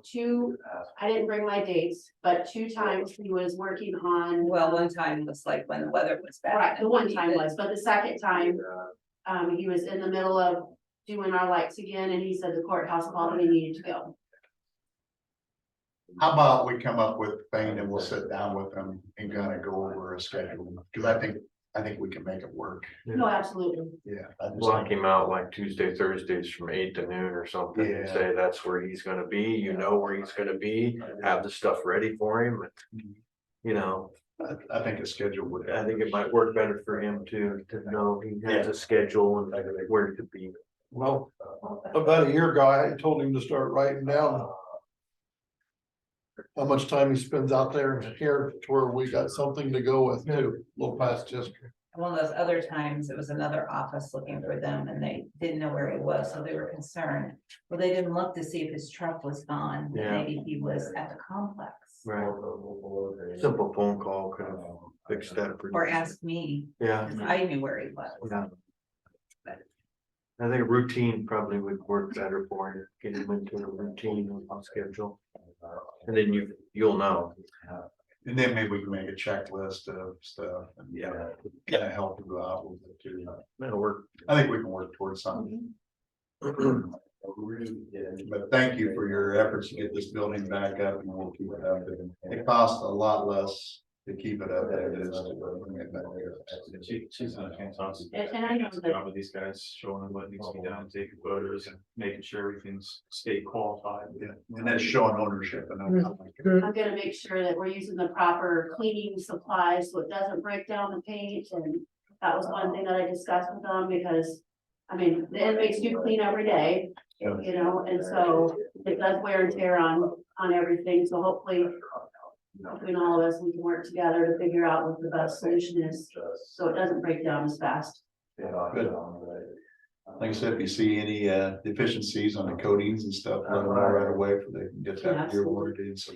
I didn't bring my dates, but 2 times he was working on. Well, one time was like when the weather was bad. Right, the one time was, but the second time, he was in the middle of doing our lights again, and he said the courthouse called and he needed to go. How about we come up with a thing and we'll sit down with them and kind of go over a schedule, because I think we can make it work. No, absolutely. Yeah. I just Block think- him out like Tuesday, Thursdays from 8 to noon or something, and Yeah. say that's where he's gonna be, you know where he's gonna be, have the stuff ready for him. You know, I think a schedule would. I think it might work better for him to know he has a schedule and where to be. Well, about a year ago, I told him to start writing down how much time he spends out there and here to where we got something to go with too, a little past history. One of those other times, it was another office looking for them and they didn't know where he was, so they were concerned. Well, they didn't look to see if his truck was gone, Yeah. maybe he was at the complex. Right. Simple phone call could have fixed that. pretty Or easy. ask me, Yeah. 'cause I knew where he was. Yeah. I think a routine probably would work better for you, get him into a routine on schedule. And then you'll know. And then maybe we can make a checklist of stuff and kind of help you out with it too. That'll work. I think we can work towards something. But thank you for your efforts to get this building back up and we'll keep it up. It costs a lot less to keep it up than it is to bring it back. She's done a fantastic And I know that job with these guys, showing what needs to be done, taking photos and making sure everything's state qualified. Yeah, and that's showing ownership and I'm gonna make sure that we're using the proper cleaning supplies, so it doesn't break down the paint, and that was one thing that I discussed with them, because. I mean, the inmates do clean every day, Yeah. you know, and so it does wear and tear on everything, so hopefully. Between all of us, we can work together to figure out what the best solution is, so it doesn't break down as fast. Good. Like I said, if you see any deficiencies on the coatings and stuff, let them know right away for they can get that your warranty and so.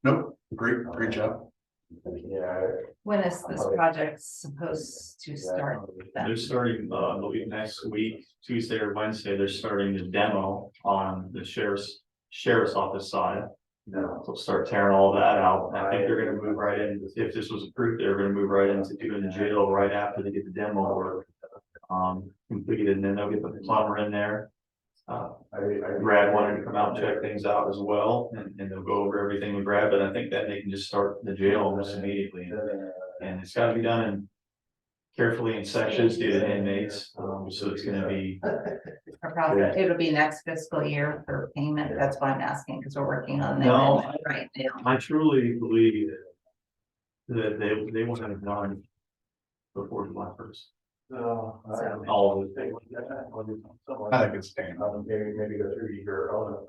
Nope, great job. When is this project supposed to start? They're starting, I believe next week, Tuesday or Wednesday, they're starting the demo on the sheriff's office side. So start tearing all that out. I think they're gonna move right in, if this was approved, they're gonna move right into doing the jail right after they get the demo work. Completed, and then they'll get the plumber in there. Brad wanted to come out and check things out as well, and they'll go over everything with Brad, but I think that they can just start the jail almost immediately. And it's gotta be done in carefully in sections due to inmates, so it's gonna be. A process, it'll be next fiscal year for payment, that's why I'm asking, because we're working on that No. right now. I truly believe that they want to have done before July 1st. All of it. I think it's staying.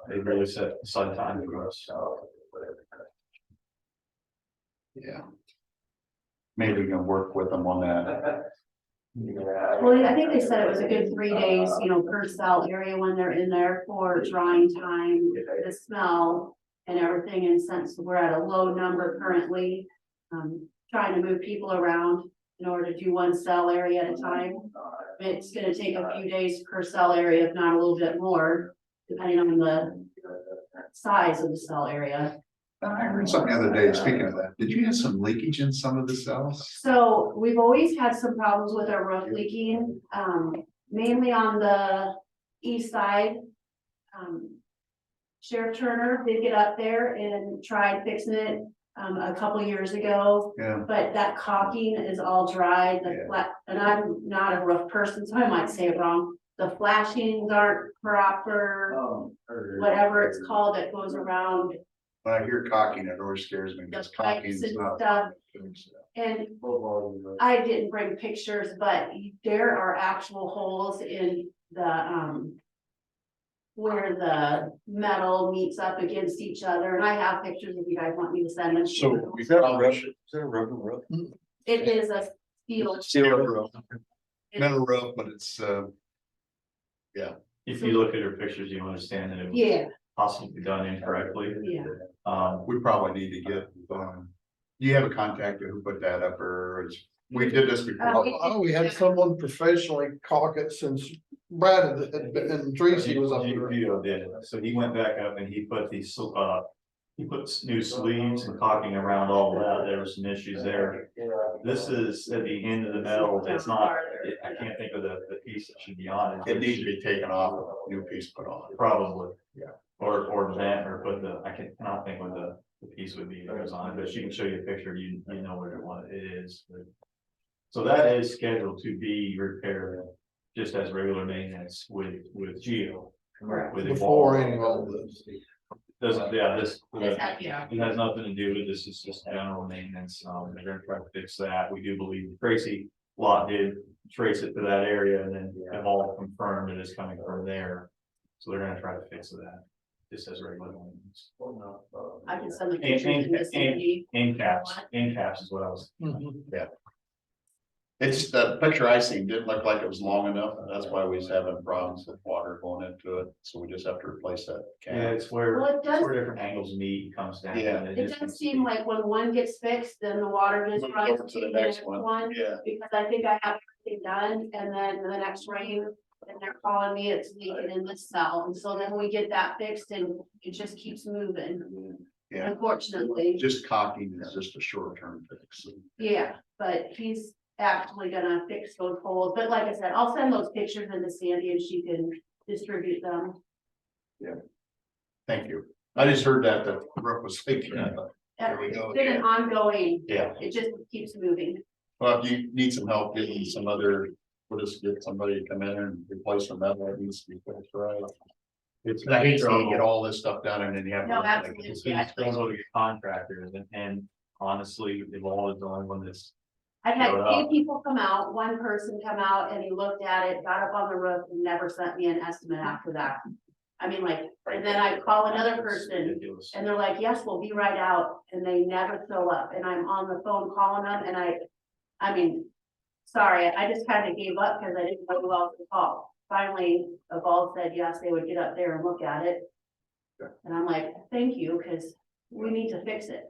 They really set aside time for us. Yeah. Maybe we can work with them on that. Well, I think they said it was a good 3 days, you know, per cell area when they're in there for drying time, the smell and everything. And since we're at a low number currently, trying to move people around in order to do one cell area at a time. It's gonna take a few days per cell area, if not a little bit more, depending on the size of the cell area. I heard something the other day, speaking of that, did you have some leakage in some of the cells? So we've always had some problems with our roof leaking, mainly on the east side. Sheriff Turner did get up there and tried fixing it, a couple years ago. Yeah. But that caulking is all dry, the Yeah. flat, and I'm not a roof person, so I might say it wrong. The flashings aren't proper, whatever it's called that goes around When I hear caulking, it always scares me, the because caulking pipes is and not. stuff. And I didn't bring pictures, but there are actual holes in the, where the metal meets up against each other, and I have pictures if you guys want me to send them. So Is that a rubber roof? It is a steel. Steel roof. Metal roof, but it's, If you look at her pictures, you understand that it was Yeah, possibly done incorrectly. yeah. we probably need to get, you have a contact who put that up, or we did this before. Oh, we had someone professionally caulk it since Brad had been, and Tracy was up there. Vito did it, so he went back up and he put these, he put new sleeves and caulking around all of that, there were some issues there. This is at the end of the metal, it's not, I can't think of the piece that should be on it. It needs to be taken off, a new piece put on. Probably. Yeah. Or vent, or put the, I cannot think what the piece would be that goes on it, but she can show you a picture, you know what it is. So that is scheduled to be repaired just as regular maintenance with Geo. Correct. With Before Evolve. any of all this. Doesn't, yeah, this, Yeah. it has nothing to do with this, it's just general maintenance, they're gonna try to fix that, we do believe Tracy Lot did trace it to that area, and then Evolve confirmed it is coming from there. So they're gonna try to fix that, just as regular maintenance. I can send the pictures in this CD. In caps is what I was. It's the picture I seen didn't look like it was long enough, and that's why we was having problems with water going into it, so we just have to replace that. Yeah, cap. it's where, Well, it it's does, where different angles meet, and comes down. Yeah. and it just does seem like when one gets fixed, then the water just Move runs over to the next one. Yeah, Because I think I have everything done, and then the next rain, and they're calling me, it's leaking in the cell, and so then we get that fixed and it just keeps moving. Yeah. Unfortunately, just caulking is just a short-term fix. yeah, but he's actually gonna fix those holes, but like I said, I'll send those pictures into Sandy and she can distribute them. Thank you. I just heard that the roof was leaking. There we It's go. been an ongoing, Yeah, it just keeps moving. well, if you need some help getting some other, we'll just get somebody to come in and replace some metal that needs to be fixed, right? I hate to get all this stuff done and then you have. to No, look at it. absolutely. It's been struggle to get contractors, and honestly, Evolve is the only one that's. I've had Showed two up. people come out, one person come out and he looked at it, got up on the roof and never sent me an estimate after that. I mean, like, and then I call another person Ridiculous. and they're like, yes, we'll be right out, and they never show up, and I'm on the phone calling them, and I mean, sorry, I just kind of gave up because I didn't know who else to call. Finally, Evolve said, yes, they would get up there and look at it. And I'm like, thank you, because we need to fix it.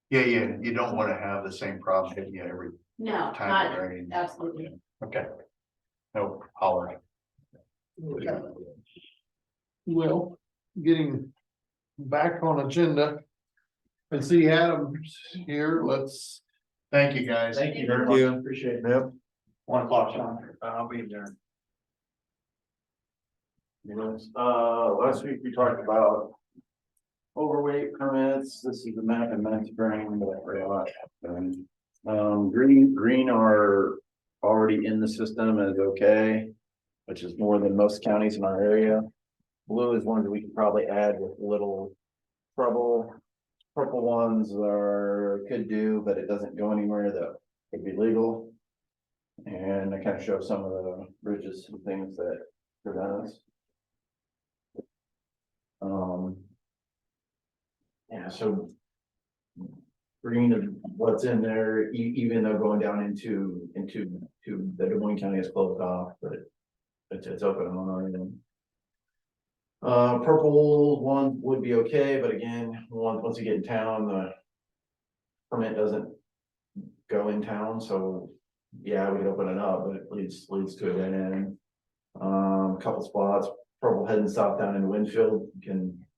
Yeah, you don't wanna have the same problem hitting you every No, time not, of rain. absolutely. Okay. No, holler. Well, getting back on agenda. I see Adam's here, let's, Thank you, guys. Thank you very much, appreciate it. Yep. 1 o'clock, Sean. I'll be there. Last week we talked about overweight permits. This is the map and Matt's bringing that we got. And, green are already in the system as okay, which is more than most counties in our area. Blue is one that we could probably add with little trouble. Purple ones could do, but it doesn't go anywhere that could be legal. And I kind of show some of the bridges and things that prevent us. Yeah, so green of what's in there, even though going down into the Des Moines County is closed off, but it's open on our end. Purple one would be okay, but again, once you get in town, the permit doesn't go in town, so yeah, we can open it up, but it leads to a dead end. A couple spots, purple heading south down into Winfield,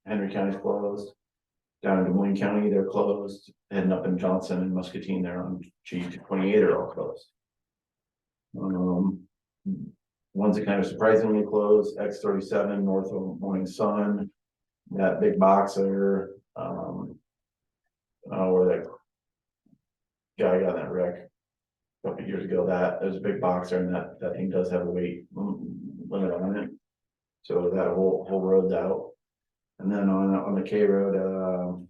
Henry County's closed. Down in Des Moines County, they're closed, heading up in Johnson and Muscatine, they're on G28 are all closed. Ones that kind of surprisingly closed, X37 north of Morning Sun, that big box there, where that guy got in that wreck a couple of years ago, there's a big box there, and that thing does have a weight limit on it. So that whole road's out. And then on the K Road,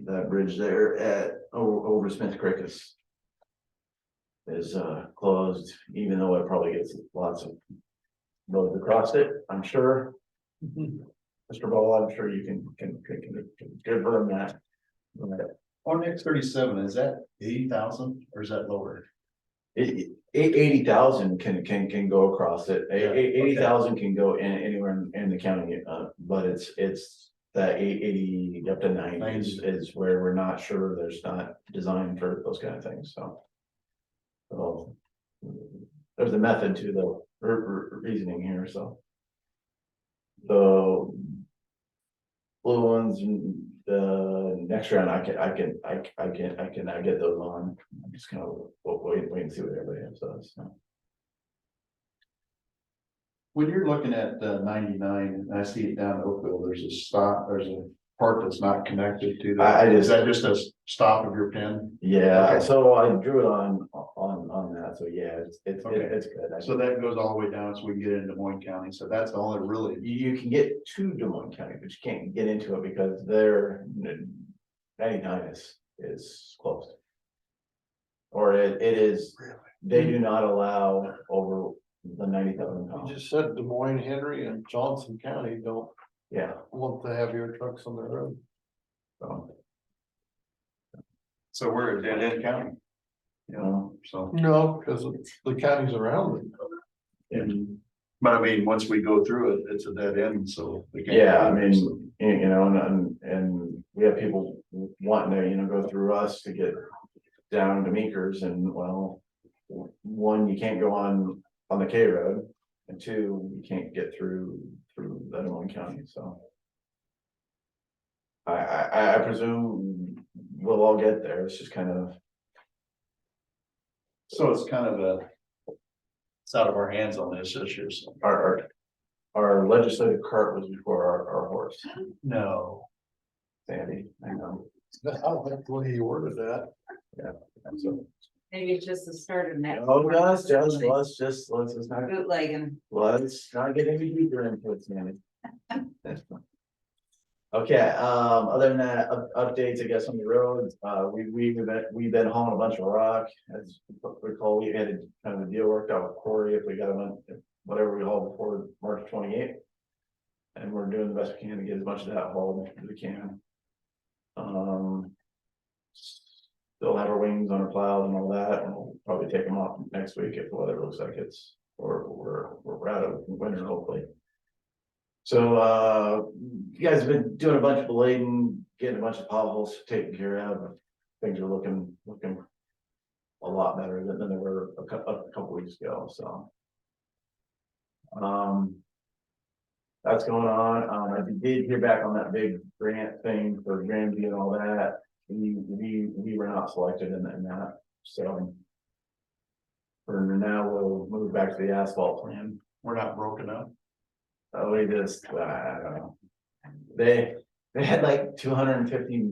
that bridge there over Smith Creek is closed, even though it probably gets lots of roads across it, I'm sure. Mr. Ball, I'm sure you can confirm that. On X37, is that 80,000 or is that lower? 80,000 can go across it. Yeah, 80,000 can go anywhere in the county, but it's that 80 up to 90 is where we're not sure. There's not designed for those kind of things, so there's a method to the reasoning here, so the blue ones, the next round I get those on. I'm just gonna wait and see what everybody else does. So. When you're looking at 99, and I see it down Oakville, there's a part that's not connected to that. Is that just a stop of your pin? Yeah, Okay. so I drew it on that, so yeah, it's Okay. it's good. So that goes all the way down so we can get into Des Moines County. So that's the only really, You can get to Des Moines County, but you can't get into it because their 99 is closed. Or it is, they do not allow over the 90,000 you pounds. just said Des Moines, Henry and Johnson County don't Yeah, want the heavier trucks on the road. so we're a dead end county. You know, so, No, because the counties around it. but I mean, once we go through it, it's a dead end, so. we can't- yeah, I mean, you know, and we have people wanting to, go through us to get down to Meekers, and well, one, you can't go on the K Road, and two, you can't get through the Des Moines County, so. I presume we'll all get there, it's just kind of, So it's kind of it's out of our hands on this issue, so. our legislative cart was before our horse, No. Sandy, I know. I don't like the way you worded that. So, Maybe it's just the start of next. oh, month. gosh, let's just not. Bootlegging. Let's not get any deeper into it, Sandy. Okay, other than that, updates, I guess, on the roads, we've been hauling a bunch of rock, as you recall, we had kind of a deal worked out with Corey, if we got them, whatever we haul before March 28th. And we're doing the best we can to get as much of that hauled as we can. Still have our wings on our plows and all that, and we'll probably take them off next week if the weather looks like we're out of winter, hopefully. So, you guys have been doing a bunch of blading, getting a bunch of potholes taken care of. things are looking a lot better than they were a couple weeks ago, so. That's going on. I did hear back on that big grant thing for Granby and all that. We were not selected in that, so. For now, we'll move back to the asphalt plan. We're not broken up. We just, I don't know. They had like $250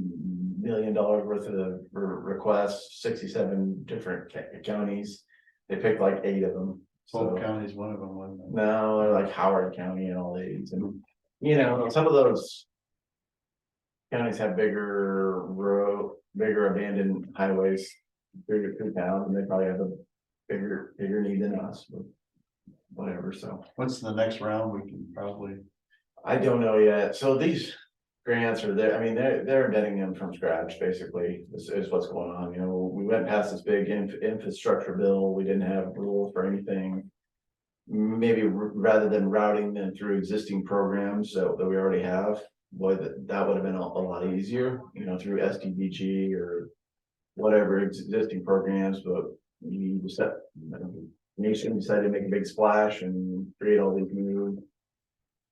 million worth of requests, 67 different counties. They picked like 8 of them. Polk So County's one of them, wasn't it? no, they're like Howard County and all these, and you know, some of those counties have bigger abandoned highways, bigger towns, and they probably have a bigger need than us, but whatever, so. What's the next round? We can probably, I don't know yet. So these grants are there, I mean, they're embedding them from scratch, basically, is what's going on, you know, we went past this big infrastructure bill, we didn't have rules for anything. Maybe rather than routing them through existing programs that we already have, boy, that would have been a lot easier, you know, through SDBG or whatever existing programs, but you nation decided to make a big splash and create all these new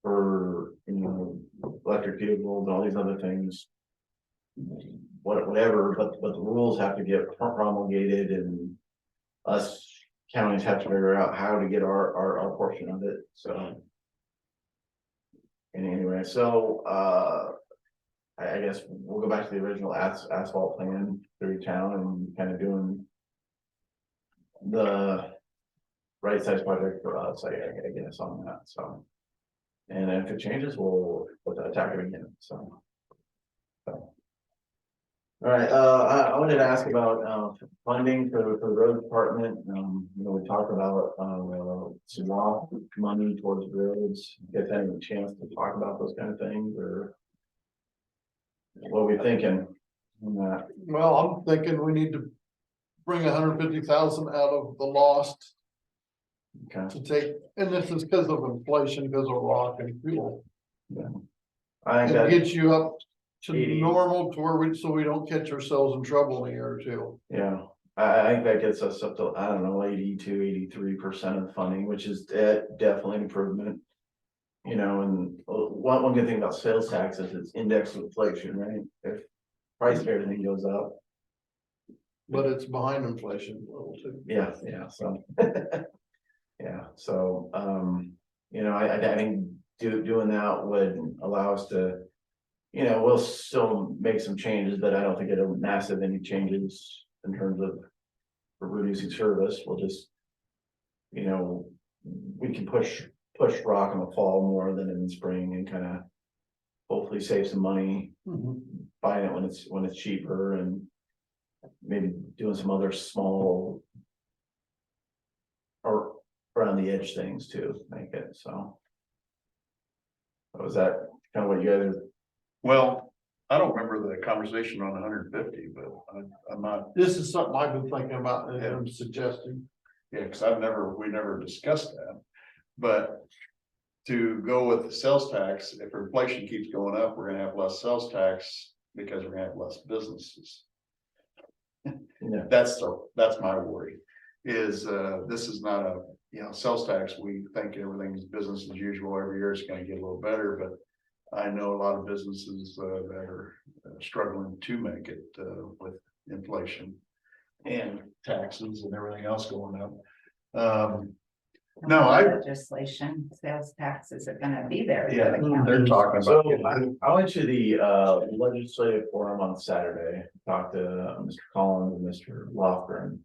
for, you know, electric vehicles and all these other things. Whatever, but the rules have to get promulgated and us counties have to figure out how to get our portion of it, so. And anyway, so, I guess we'll go back to the original asphalt plan through town and kind of doing the right size project for us, I guess on that, so. And if it changes, we'll attack it again, so. All right, I wanted to ask about funding for the road department. You know, we talked about some law money towards roads. You guys had a chance to talk about those kind of things, or what are we thinking on that? Well, I'm thinking we need to bring 150,000 out of the lost Okay, to take, and this is because of inflation, because of rock and fuel. I think It that, gets you up to 80. normal to where so we don't catch ourselves in trouble in a year or two. yeah, I think that gets us up to, I don't know, 82-83% of the funding, which is definitely an improvement. You know, and one good thing about sales tax is it's indexed with inflation, right? If price of everything goes up, But it's behind inflation a little too. yeah, so. Yeah, so, you know, I think doing that would allow us to, you know, we'll still make some changes, but I don't think it'll massive any changes in terms of reducing service. We'll just, you know, we can push rock in the fall more than in the spring and kind of hopefully save some money buying it when it's cheaper, and maybe doing some other small or around the edge things too, make it so. Was that kind of what you guys? well, I don't remember the conversation on 150, but I'm not, This is something I've been thinking about and I'm suggesting. yeah, because we never discussed that. But to go with the sales tax, if inflation keeps going up, we're gonna have less sales tax because we're gonna have less businesses. Yeah. That's my worry, is this is not a, you know, sales tax, we think everything's business as usual every year, it's gonna get a little better, but I know a lot of businesses that are struggling to make it with inflation and taxes and everything else going up. No, Legislation, sales taxes are gonna be there. for Yeah, the county. they're talking So about. I went to the legislative forum on Saturday, talked to Mr. Collins and Mr. Lofgren.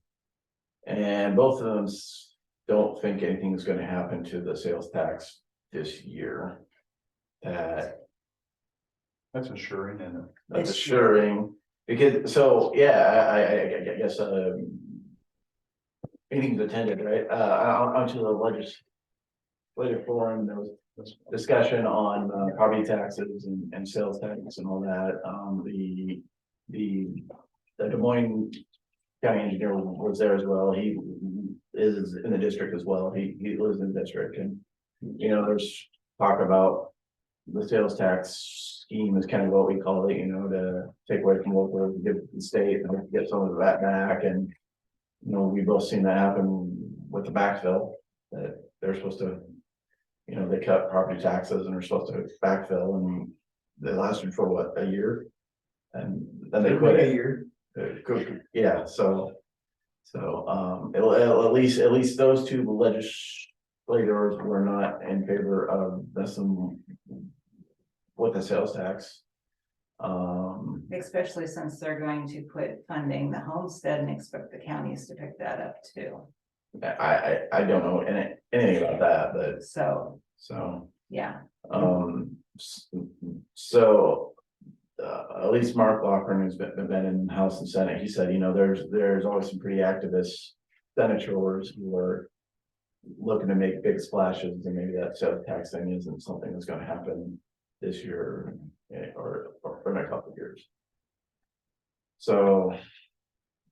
And both of them don't think anything's gonna happen to the sales tax this year. That's assuring, isn't it? That's assuring, because, so, yeah, I guess, meetings attended, right, onto the legislative forum, there was discussion on property taxes and sales tax and all that, the Des Moines County engineer was there as well, he is in the district as well, he lives in the district, and, you know, there's talk about the sales tax scheme is kind of what we call it, you know, to take away from local, give to the state and get some of that back. And, you know, we both seen that happen with the backfill, that they're supposed to, you know, they cut property taxes and are supposed to backfill, and they lasted for what, a year? And then they quit it. A year. Yeah, so, at least those two legislators were not in favor of messing with the sales tax. Especially since they're going to quit funding the homestead and expect the counties to pick that up too. I don't know anything about that, but So, so, yeah, so. At least Mark Lochran has been in House and Senate. He said, you know, there's always some pretty activist senators who are looking to make big splashes, and maybe that sales tax thing isn't something that's going to happen this year or in a couple of years. So,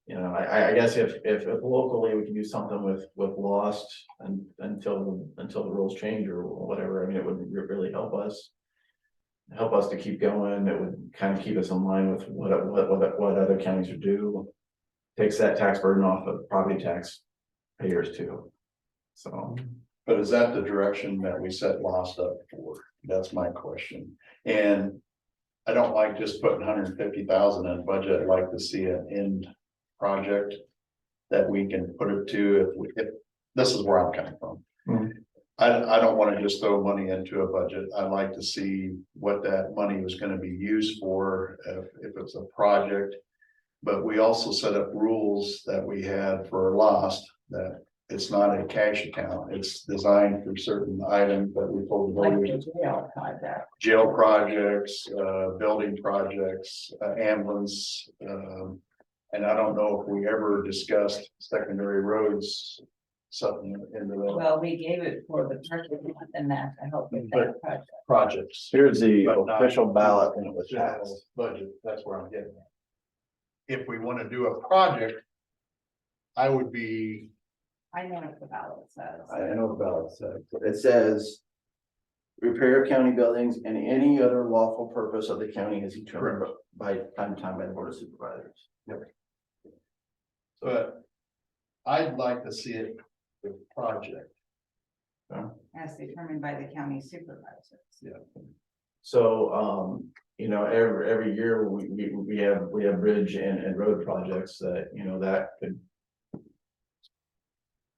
you know, I guess if locally we can do something with Lost and until the rules change or whatever, I mean, it would really help us to keep going. It would kind of keep us in line with what other counties would do. Takes that tax burden off of property tax payers too. So, But is that the direction that we set Lost up for? That's my question. And I don't like just putting 150,000 in budget. I'd like to see an end project that we can put it to if this is where I'm coming from. Mhm. I don't want to just throw money into a budget. I'd like to see what that money was going to be used for, if it's a project. But we also set up rules that we had for Lost, that it's not a cash account. It's designed for certain items that we told the like voters. the jail project. Jail projects, building projects, ambulance, and I don't know if we ever discussed secondary roads, something in the Well, we gave it for the parking lot and that to help with that project. projects. here's the But not- official ballot when it was General passed. budget, that's where I'm getting at. If we want to do a project, I would be, I know what the ballot says. I know the ballot says, it says. Repair of county buildings and any other lawful purpose of the county is determined by time by the board of supervisors. but I'd like to see it with project. As determined by the county supervisors. So, you know, every year we have bridge and road projects that, you know, that could.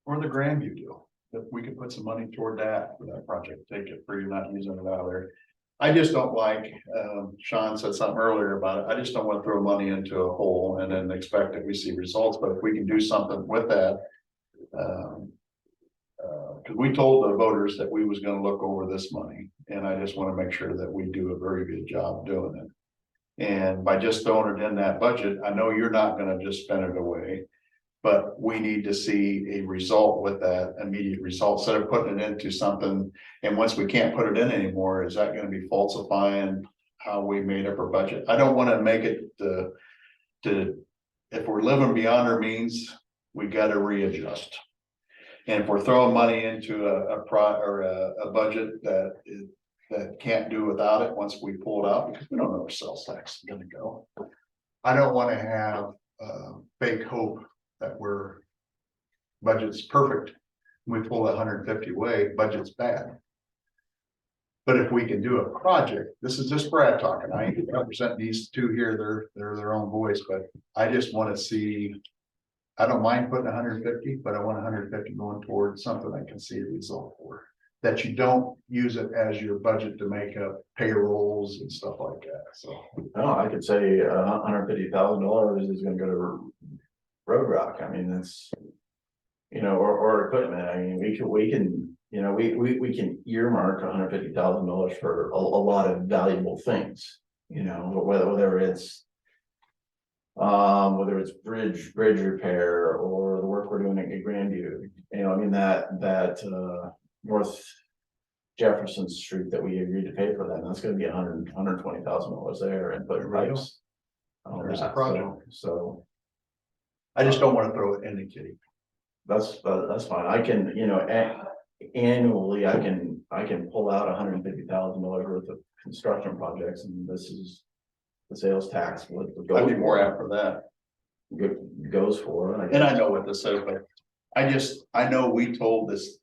Or the Grandview deal, if we could put some money toward that for that project, take it free, not using it out of there. I just don't like, Sean said something earlier about it, I just don't want to throw money into a hole and then expect that we see results, but if we can do something with that. Cause we told the voters that we was gonna look over this money, and I just wanna make sure that we do a very good job doing it. And by just throwing it in that budget, I know you're not gonna just spend it away. But we need to see a result with that immediate result, instead of putting it into something, and once we can't put it in anymore, is that gonna be falsifying how we made up our budget? I don't wanna make it if we're living beyond our means, we gotta readjust. And if we're throwing money into a budget that can't do without it once we pull it out, because we don't know where sales tax is gonna go. I don't wanna have fake hope that we're budget's perfect. We pull that 150 away, budget's bad. But if we can do a project, this is just Brad talking, I ain't representing these two here, they're their own voice, but I just want to see. I don't mind putting 150, but I want 150 going towards something I can see a result for. That you don't use it as your budget to make up payrolls and stuff like that, so. No, I could say $150,000 is gonna go to road rock. I mean, that's. You know, or equipment. I mean, we can, you know, we can earmark $150,000 for a lot of valuable things, you know, whether it's. Whether it's bridge repair or the work we're doing at Grandview, you know, I mean, that North Jefferson Street that we agreed to pay for that's gonna be $120,000 there and put pipes. There's a project. So. I just don't want to throw it in the kitty. That's fine. I can, you know, annually, I can can pull out $150,000 worth of construction projects, and this is the sales tax, what the I'd be more after that. goes for. And I know what this is, but I know we told this,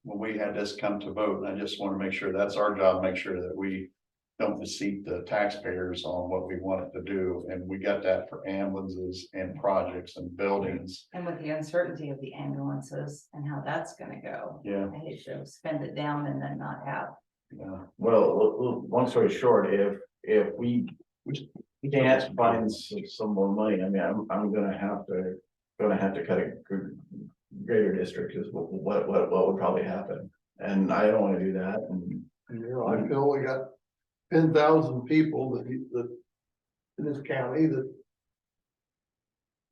when we had this come to vote, and I just want to make sure that's our job, make sure that we don't deceive the taxpayers on what we want it to do, and we got that for ambulances and projects and buildings. And with the uncertainty of the ambulances and how that's gonna go, Yeah, I hate to spend it down and then not have. yeah. Well, long story short, if we can't find some more money, I mean, I'm gonna have to cut a greater district is what would probably happen. And I don't wanna do that, and I feel we got 10,000 people that in this county that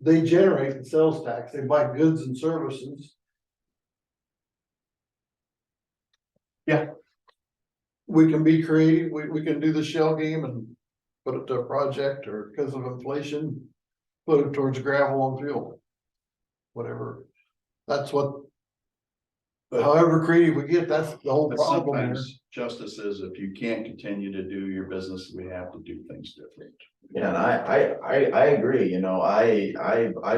they generate the sales tax, they buy goods and services. Yeah. We can be creative, we can do the shell game and put it to a project, or because of inflation, put it towards gravel and fuel. Whatever, that's what. However creative we get, that's the whole But problem here. sometimes justice is if you can't continue to do your business, we have to do things different. yeah, and I agree, you know, I've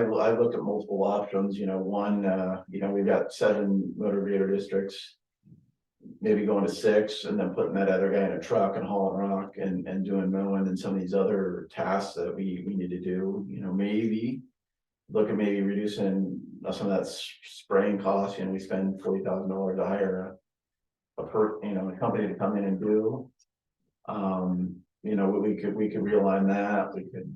looked at multiple options, you know, one, you know, we've got 7 motor grader districts. Maybe going to 6 and then putting that other guy in a truck and hauling rock and doing mowing and some of these other tasks that we need to do, you know, maybe. Look at maybe reducing some of that spraying costs, you know, we spend $40,000 to hire a company to come in and do. You know, we could realign that, we could.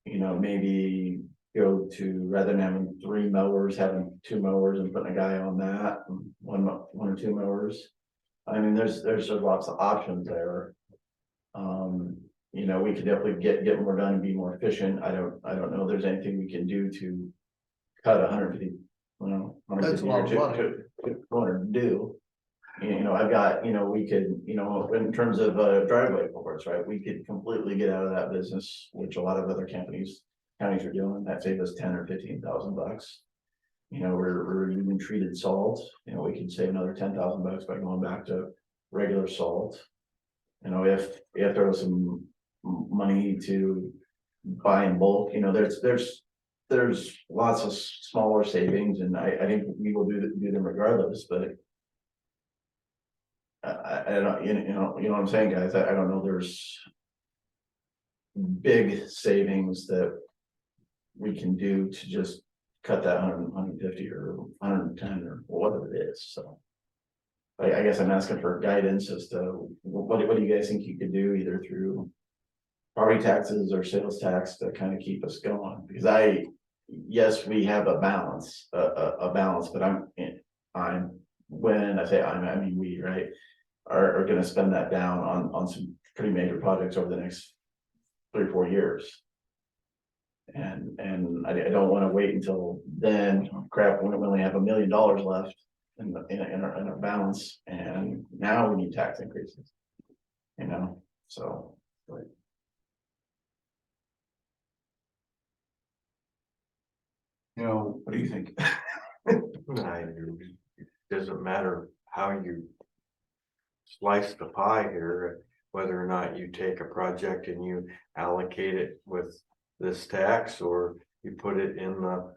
You know, maybe go to, rather than having 3 mowers, having 2 mowers and putting a guy on that, and one or 2 mowers. I mean, there's lots of options there. You know, we could definitely get more done and be more efficient. I don't know if there's anything we can do to cut 150, well, That's a lot of money. to do. You know, I've got, you know, we could, you know, in terms of driveway boards, right, we could completely get out of that business, which a lot of other counties are doing. That saved us 10 or 15,000 bucks. You know, we're using treated salt, you know, we could save another 10,000 bucks by going back to regular salt. You know, if there was some money to buy in bulk, you know, there's lots of smaller savings, and I think we will do them regardless, but. I don't, you know what I'm saying, guys, I don't know, there's. Big savings that. We can do to just cut that 150 or 110 or whatever it is, so. I guess I'm asking for guidance as to what do you guys think you could do, either through. Property taxes or sales tax to kind of keep us going, because yes, we have a balance, but when I say I mean we, right, are gonna spend that down on some pretty major projects over the next 3 or 4 years. And I don't wanna wait until then, crap, we only have $1 million left in our balance, and now we need tax increases. You know, so. You know, What do you think? It doesn't matter how you slice the pie here, whether or not you take a project and you allocate it with this tax, or you put it in the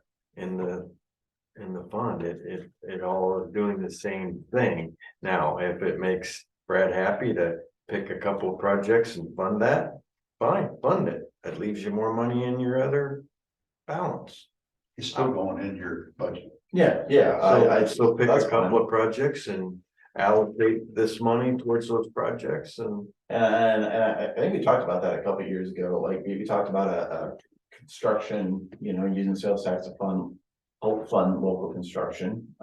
fund, it all is doing the same thing. Now, if it makes Brad happy to pick a couple of projects and fund that, fine, fund it. That leaves you more money in your other balance. it's still going in your budget. Yeah, I'd still pick a that's couple fine. of projects and allocate this money towards those projects and. And I think we talked about that a couple of years ago, like we talked about a construction, you know, using sales tax to fund local construction.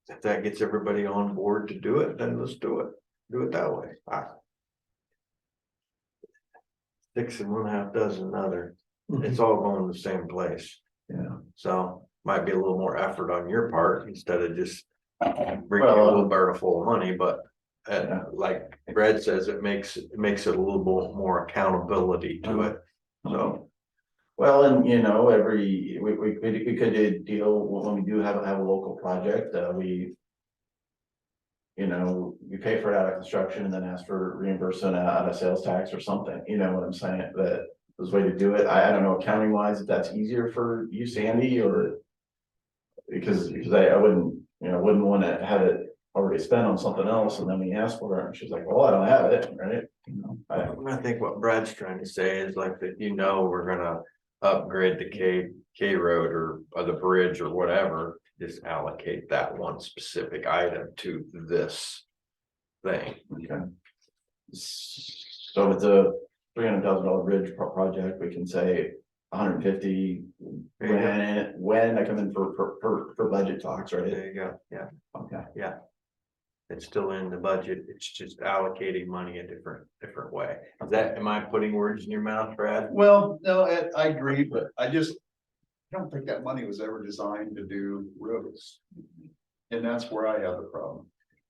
If that gets everybody on board to do it, then let's do it that way. 6 and 1/2 dozen another, it's all going to the same place. Yeah. So might be a little more effort on your part instead of just bringing a little barrel full of money, but like Brad says, it makes it a little bit more accountability to it. So. Well, and you know, we could deal when we do have a local project, you know, you pay for it out of construction and then ask for reimbursement out of sales tax or something, you know what I'm saying? That was the way to do it. I don't know, accounting wise, if that's easier for you, Sandy, or. Because I wouldn't, you know, wouldn't want to have it already spent on something else and then we ask for it and she's like, well, I don't have it, right? You know, I think what Brad's trying to say is like that, you know, we're gonna upgrade the K road or the bridge or whatever. Just allocate that one specific item to this thing. Okay. So if it's a $300,000 bridge project, we can say 150 when I come in for budget talks, right? There you go, yeah, Okay. yeah. It's still in the budget, it's just allocating money a different way. Is that, am I putting words in your mouth, Brad? Well, no, I agree, but I don't think that money was ever designed to do roads. And that's where I have the problem.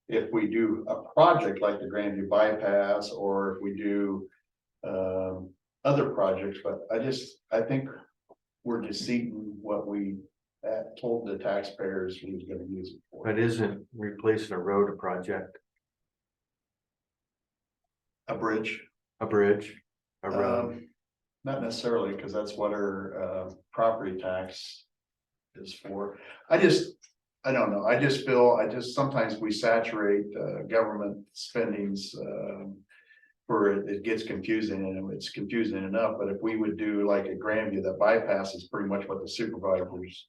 If we do a project like the Grandview bypass, or if we do other projects, but I think we're deceiving what we told the taxpayers we was gonna use it for. But isn't replacing a road a project, A bridge. a bridge, a road? Not necessarily, because that's what our property tax is for. I don't know, I just feel, sometimes we saturate government spendings for it gets confusing, and it's confusing enough, but if we would do like a Grandview, that bypass is pretty much what the supervisors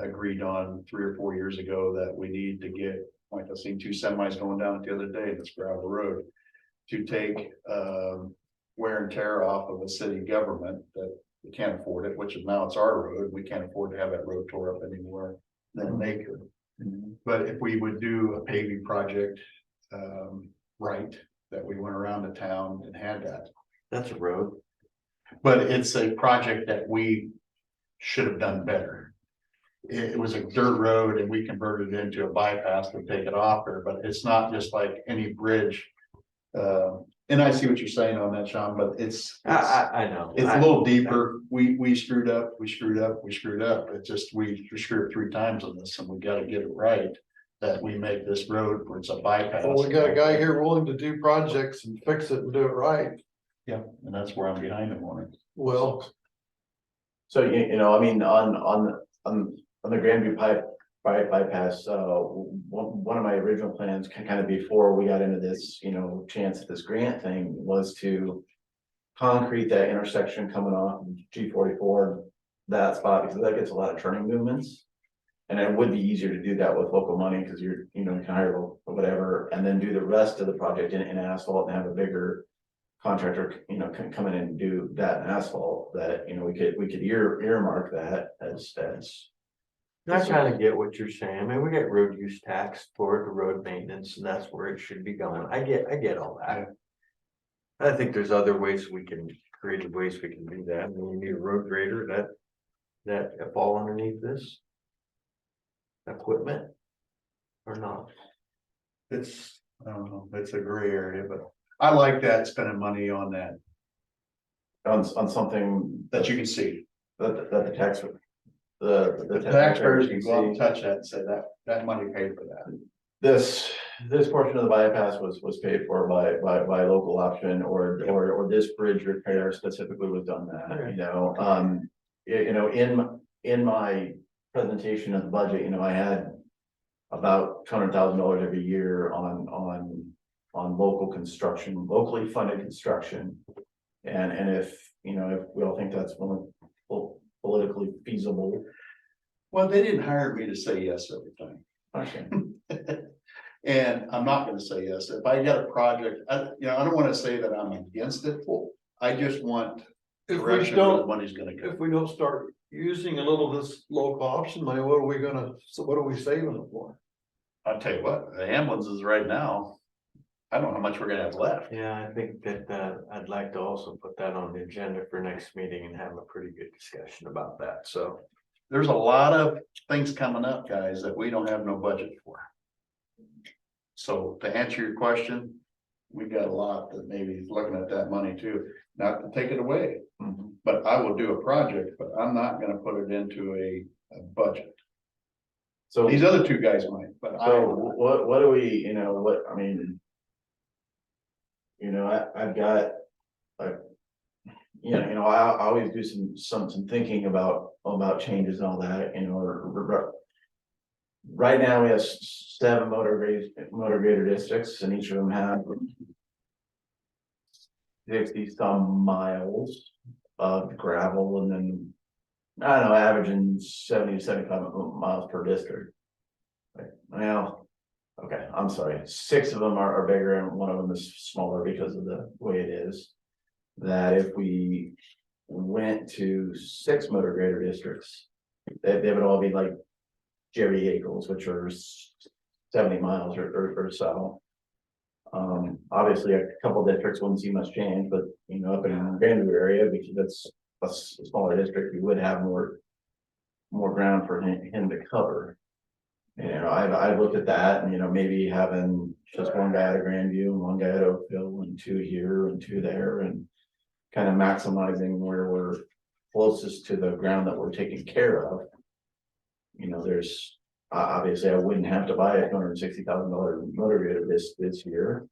agreed on 3 or 4 years ago, that we need to get, like I seen 2 semis going down it the other day, this gravel road, to take wear and tear off of a city government that we can't afford it, which is now it's our road. We can't afford to have that road tore up anymore than they could. But if we would do a paving project, right, that we went around the town and had that. That's a road. But it's a project that we should have done better. It was a dirt road and we converted it into a bypass to take it off there, but it's not just like any bridge. And I see what you're saying on that, Sean, but it's I know. it's a little deeper. We screwed up. It's just, we screwed 3 times on this, and we gotta get it right. That we make this road where it's a bypass. Well, we got a guy here willing to do projects and fix it and do it right. Yeah, and that's where I'm behind him on it. Well, So you know, I mean, on the Grandview bypass, one of my original plans, kind of before we got into this, you know, chance at this grant thing, was to concrete that intersection coming off G44, that spot, because that gets a lot of turning movements. And it would be easier to do that with local money, because you can hire whatever, and then do the rest of the project in asphalt and have a bigger contractor, come in and do that in asphalt. That, we could earmark that as. I kind of get what you're saying. I mean, we get road use tax for the road maintenance, and that's where it should be going. I get all that. I think there's other ways creative ways we can do that. I mean, you need a road grader that fall underneath this equipment or not. I don't know, it's a gray area, but I like that, spending money on that, On something that you can see. that the tax. The taxpayers can go out and touch that and say that money paid for that. This portion of the bypass was paid for by local option, or this bridge repair specifically was done that, in my presentation of the budget, I had about $200,000 every year on local construction, locally funded construction. And if we all think that's politically feasible. Well, they didn't hire me to say yes every time. Okay. And I'm not gonna say yes. If I get a project, I don't wanna say that I'm against it. I just want if we direction where the don't, money's gonna go. if we don't start using a little of this local option money, what are we saving it for? I'll tell you what, the ambulances right now, I don't know how much we're gonna have left. Yeah, I think that I'd like to also put that on the agenda for next meeting and have a pretty good discussion about that. So There's a lot of things coming up, guys, that we don't have no budget for. So to answer your question, we got a lot that maybe is looking at that money too, not to take it away. But I will do a project, but I'm not gonna put it into a budget. So, These other two guys might, but I so don't know. what do we, I mean. I've got, like. I always do some thinking about changes and all that, Right now, we have 7 motor grader districts, and each of them have 60 some miles of gravel, and then, I don't know, averaging 70 to 75 miles per district. Well, okay, I'm sorry, 6 of them are bigger and one of them is smaller because of the way it is. That if we went to 6 motor grader districts, they would all be like Jerry Eagles, which are 70 miles or so. Obviously, a couple districts wouldn't see much change, but up in the Grandview area, because that's a smaller district, we would have more ground for him to cover. I've looked at that, and maybe having just one guy at Grandview and one guy at Oakville and 2 here and 2 there, and kind of maximizing where we're closest to the ground that we're taking care of. There's obviously I wouldn't have to buy a $260,000 motor grader this year.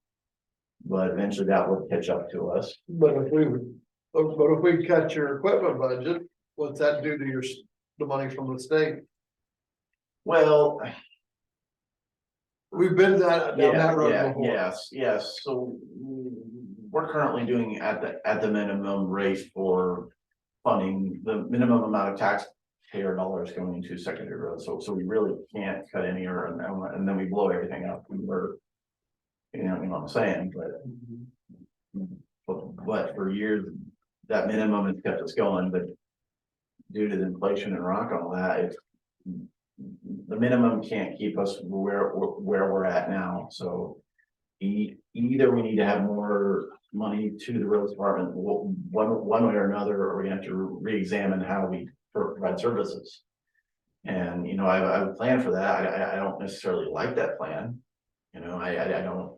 But eventually that would catch up to us. But if we cut your equipment budget, what's that do to the money from the state? Well, We've been down that road yeah, before. yes, so we're currently doing at the minimum rate for funding, the minimum amount of taxpayer dollars going into secondary roads, so we really can't cut any, and then we blow everything up. We're, you know what I'm saying, but for years, that minimum has kept us going, but due to the inflation and rock and all that, the minimum can't keep us where we're at now, so either we need to have more money to the roads department one way or another, or we have to re-examine how we provide services. And I would plan for that. I don't necessarily like that plan. I don't.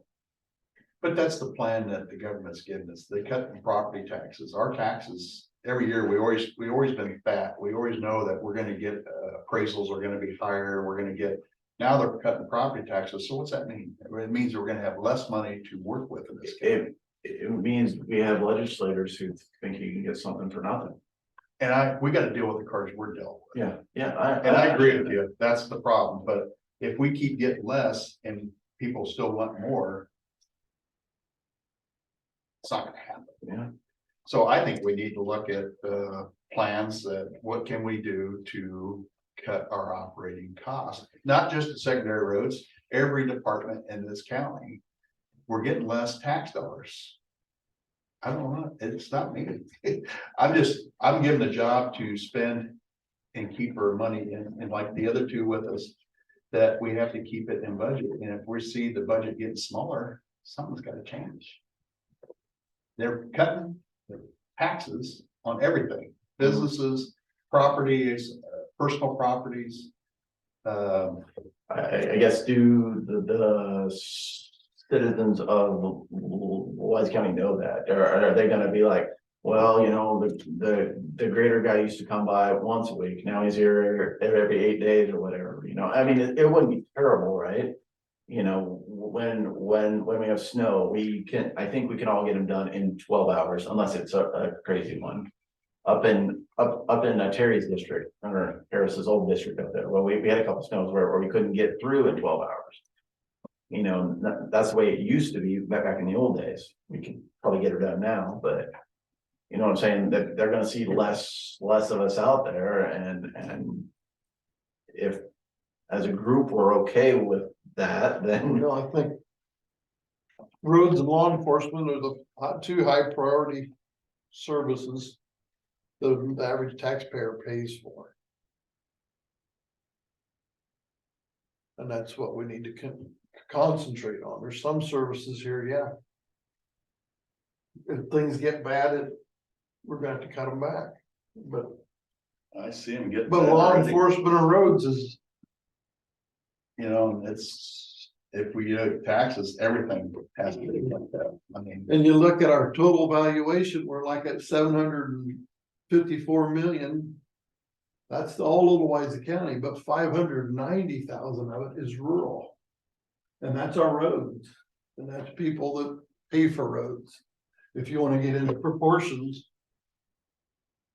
But that's the plan that the government's given us. They cut the property taxes. Our taxes, every year, we always been fat. We always know that we're gonna get appraisals are gonna be higher. We're gonna get, now they're cutting property taxes. So what's that mean? It means we're gonna have less money to work with in this case. It means we have legislators who think you can get something for nothing. And we gotta deal with the cards we're dealt with. Yeah. And I agree with you. That's the problem. But if we keep getting less and people still want more, it's not gonna happen. Yeah. So I think we need to look at plans that what can we do to cut our operating costs, not just the secondary roads, every department in this county. We're getting less tax dollars. I don't know, it's not me. I'm given a job to spend and keep our money in, and like the other two with us, that we have to keep it in budget. And if we see the budget getting smaller, something's gotta change. They're cutting the taxes on everything, businesses, properties, personal properties. I guess do the citizens of Wise County know that? Or are they gonna be like, well, the grader guy used to come by once a week, now he's here every 8 days or whatever, I mean, it wouldn't be terrible, right? When we have snow, I think we can all get them done in 12 hours, unless it's a crazy one. Up in Terry's district, or Harris's old district up there, well, we had a couple snows where we couldn't get through in 12 hours. That's the way it used to be back in the old days. We could probably get her done now, but you know what I'm saying, that they're gonna see less of us out there, and if as a group we're okay with that, then I think roads and law enforcement are the 2 high priority services the average taxpayer pays for. And that's what we need to concentrate on. There's some services here, yeah. If things get bad, we're gonna have to cut them back, but I see them getting. law already. enforcement on roads is. It's, if we taxes, everything has to be like that. I mean, And you look at our total valuation, we're like at 754 million. That's all of Louisa County, but 590,000 of it is rural. And that's our roads, and that's people that pay for roads. If you wanna get into proportions,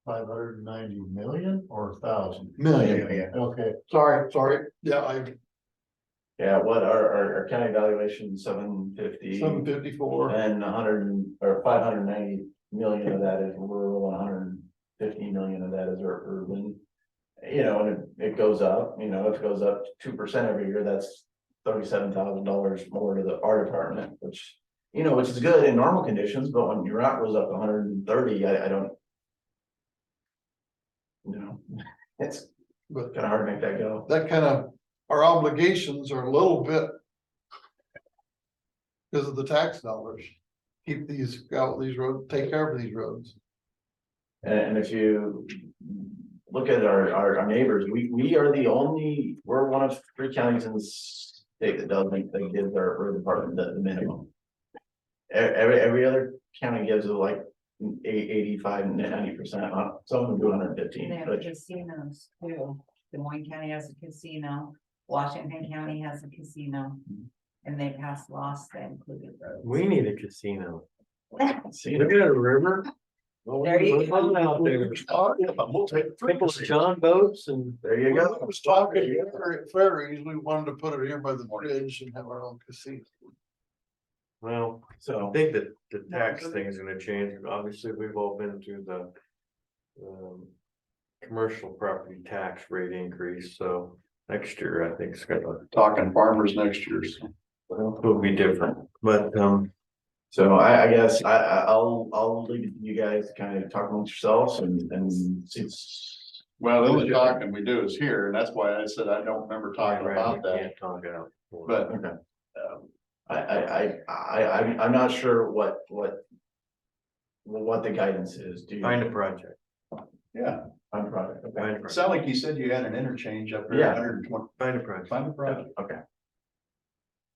590 million or 1,000? million, Okay, sorry, yeah, Yeah, what our county valuation, 750. 754. And 590 million of that is rural, 150 million of that is urban. You know, and it goes up, you know, if it goes up 2% every year, that's $37,000 more to our department, which. You know, which is good in normal conditions, but when your route goes up 130, I don't. You know, it's But kind of hard to make that go. that kind of, our obligations are a little bit. Because of the tax dollars, keep these, out these roads, take care of these roads. And if you look at our neighbors, we are we're one of 3 counties in the state that doesn't, that gives our road department the minimum. Every other county gives it like 85 and 90%, some of them do 115. They have But casinos too. Des Moines County has a casino, Washington County has a casino. And they passed laws that included roads. We need a casino. see, We got a river. There you go. Out there. Couple of John boats and. there you I go. was talking at Ferries, we wanted to put it here by the bridge and have our own casino. Well, I So think that the tax thing is gonna change. Obviously, we've all been through the. Commercial property tax rate increase, so next year I think it's gonna. Talking farmers next year, so. Will be different, but So I guess I'll leave it to you guys to kind of talk amongst yourselves and see. Well, the only talking we do is here, and that's why I said I don't remember talking about that, Can't talk it out. but. Okay. I'm not sure what the guidance is. Do you? Find a project, Yeah, Find a project. Okay. find a it project, sounded like you said you had an interchange up there, Yeah. 120, find a project. find a project. Okay.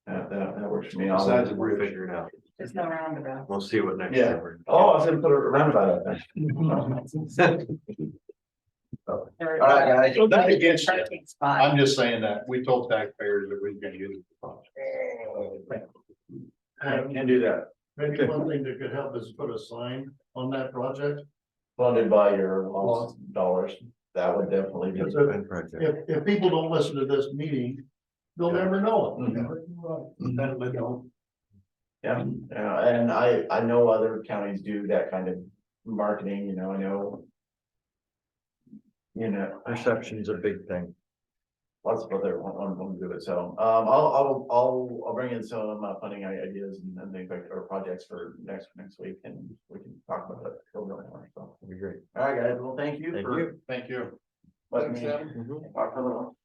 That works for me. Besides the We'll bridge. figure it out. There's no roundabout. We'll see what next Yeah. year. brings. Oh, I was gonna put a roundabout up there. All right, guys. So that against it. Parking spot. I'm just saying that we told taxpayers that we we're gonna use it. Can do that. maybe one thing that could help is put a sign on that project. Funded by your lost dollars. That would definitely be. Find a project. If people don't listen to this meeting, they'll never know it. And they don't. Yeah, and I know other counties do that kind of marketing, you know, I know. You know, Perception's a big thing. lots of other one do it, so, I'll bring in some funding ideas and things like, or projects for next week, and we can talk about it. So. That'd be great. All right, guys, well, thank you Thank for. you. Thank you. letting me Thanks, talk for a little.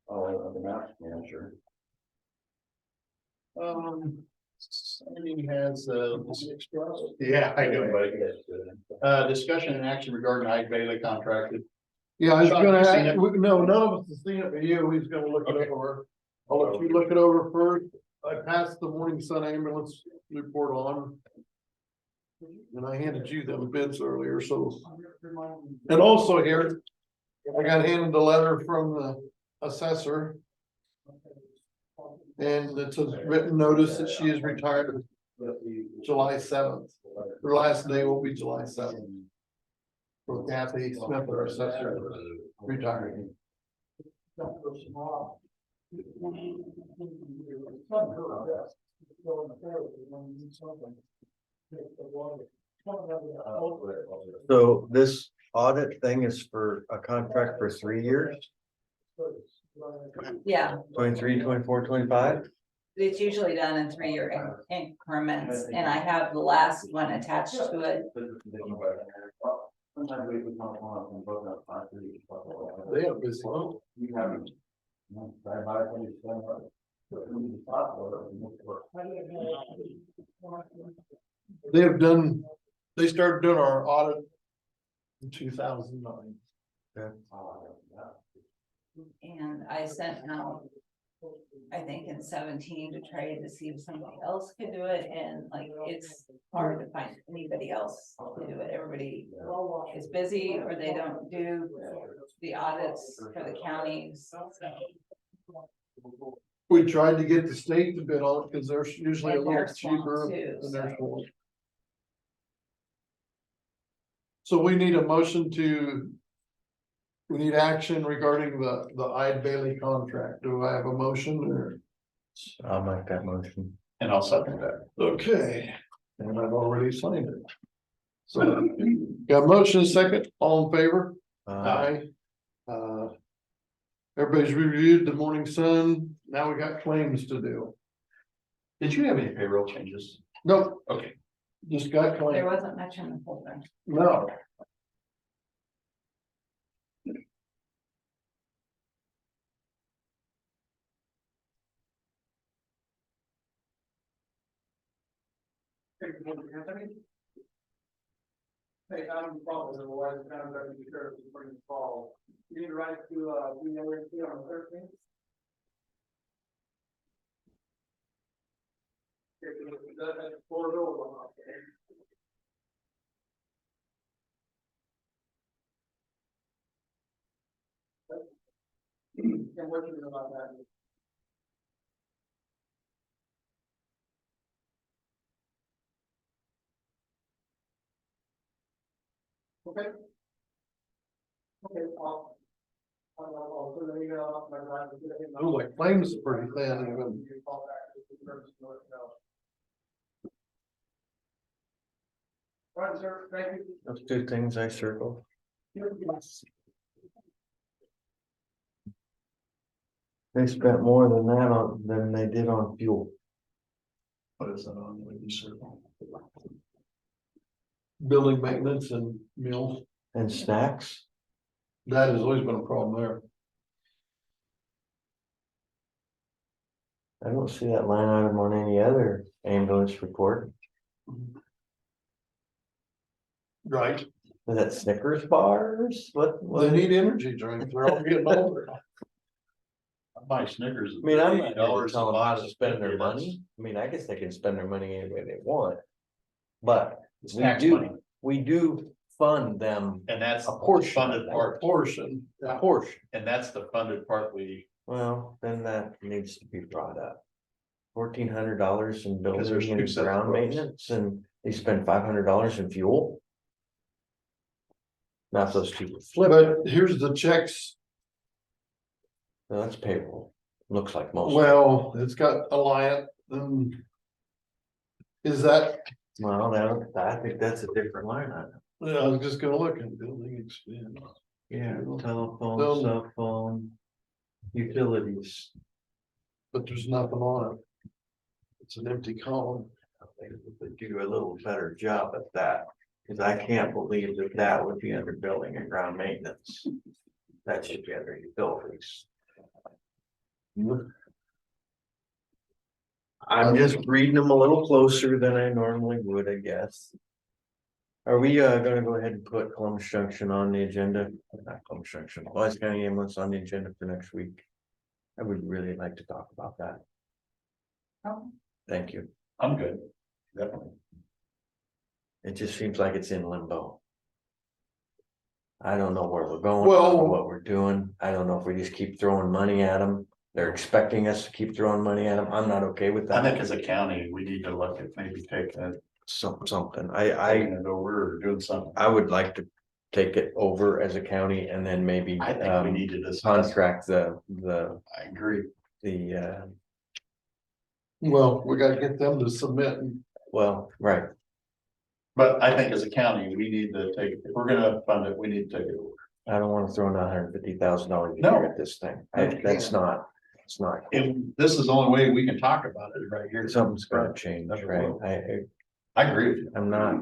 Oh, the map, yeah, sure. Sandy has, yeah, I do, buddy. Discussion and action regarding Ike Bailey contracted. Yeah, I was Sean, gonna, you seen it? no, none of us have seen it, but you, he's gonna look it Okay. over. I'll let you look it over first. I passed the Morning Sun ambulance report on. And I handed you them bids earlier, so. And also here, I got handed a letter from the assessor. And it's a written notice that she is retired July 7th. Her last day will be July 7th. For Kathy Smith, our assessor, retiring. So this audit thing is for a contract for 3 years, Yeah, 23, 24, 25? it's usually done in 3-year increments, and I have the last one attached to it. They have busy. They have done, they started doing our audit in 2009. And I sent out, I think in 17 to try to see if somebody else could do it, and like, it's hard to find anybody else to do it. Everybody is busy or they don't do the audits for the counties. We tried to get the state to bid on it, cause they're usually a And little they're swamped cheaper too, than their so. schools. So we need a motion to. We need action regarding the Ide Bailey contract. Do I have a motion or? I'll make that motion. And I'll second that. Okay, and I've already signed it. So, got a motion, second, all in favor? Aye. Everybody's reviewed the Morning Sun, now we got claims to do. Did you have any payroll changes? Nope, Okay. just got There claims, wasn't much in the folder. no. Hey, I'm probably the one that's kind of going to be sure to bring the call. You need to write to, the OSC on the 13th. That's 4 over. And what do you know about that? Okay. Okay, I'll put an email up my line. Oh, like claims is pretty thin even. Right, sir, thank you. Those two things I circled. They spent more than that than they did on fuel. What is that on the circle? Building maintenance and meals, And snacks. that has always been a problem there. I don't see that line item on any other ambulance report. Right, Is that Snickers bars? What? they need energy drinks, they're all getting older. I buy Snickers. I mean, I'm not here to $8 tell a them how box to of spend their cookies. money. I mean, I guess they can spend their money any way they want. But It's we tax money. we do fund them And that's a portion funded of that. part, Portion, a portion. and that's the funded part we, Well, then that needs to be brought up. $1,400 in Because there's building two and sets of ground books. maintenance and they spend $500 in fuel. Not those people flip, but here's the checks, no, that's payroll, looks like most. well, it's got Alliant, is that, Well, I think that's a different line item. yeah, I was just gonna look at building expense. Yeah, telephone, Bill- cell phone, utilities. But there's nothing on it. It's an empty column. I think they do a little better job at that, because I can't believe that that would be under building and ground maintenance. That should be under utilities. I'm just reading them a little closer than I normally would, I guess. Are we gonna go ahead and put Columbus Junction on the agenda? Not Columbus Junction, Wise County ambulance on the agenda for next week. I would really like to talk about that. Oh. Thank you. I'm good, definitely. It just seems like it's in limbo. I don't know where we're going, I don't know Well- what we're doing. I don't know if we just keep throwing money at them. They're expecting us to keep throwing money at them. I'm not okay with I that. think as a county, we need to look at maybe taking Something. it over or doing something. I would like to take it over as a county and then maybe I think we need to discuss. contract the I agree. Well, we gotta get them to submit. well, right. But I think as a county, we need to take, if we're gonna fund it, we need to take it over. I don't wanna throw in $150,000 a No. year at this thing. No, you That's can't. not, it's not. And this is the only way we can talk about it right here. Something's gonna change, That's right? right. I agree with you. I'm not.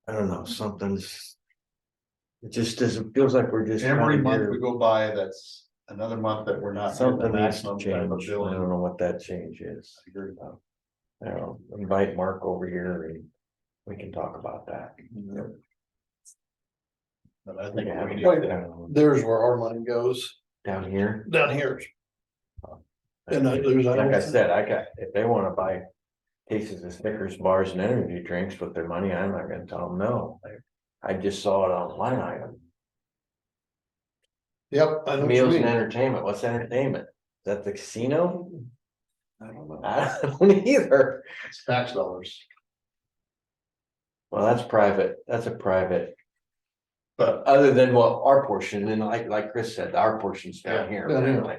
I don't know, something's. It just doesn't, feels like we're just. Every trying to month do- we go by, that's another month that we're not. getting the Something needs to maximum change. kind I of billing. don't know what that change is. I agree with that. I'll invite Mark over here and we can talk about that. But I think we need Right. to. There's where our money goes, Down here, down here. And there's. like I said, if they wanna buy cases of Snickers bars and energy drinks with their money, I'm not gonna tell them no. I just saw it on line item. Yep, I know what you Meals and mean. entertainment, what's entertainment? Is that the casino? I don't know. I don't either. It's tax dollars. Well, that's private, that's a private. But Other than what our portion, and like Chris said, our portion's down here. Yeah, yeah. apparently.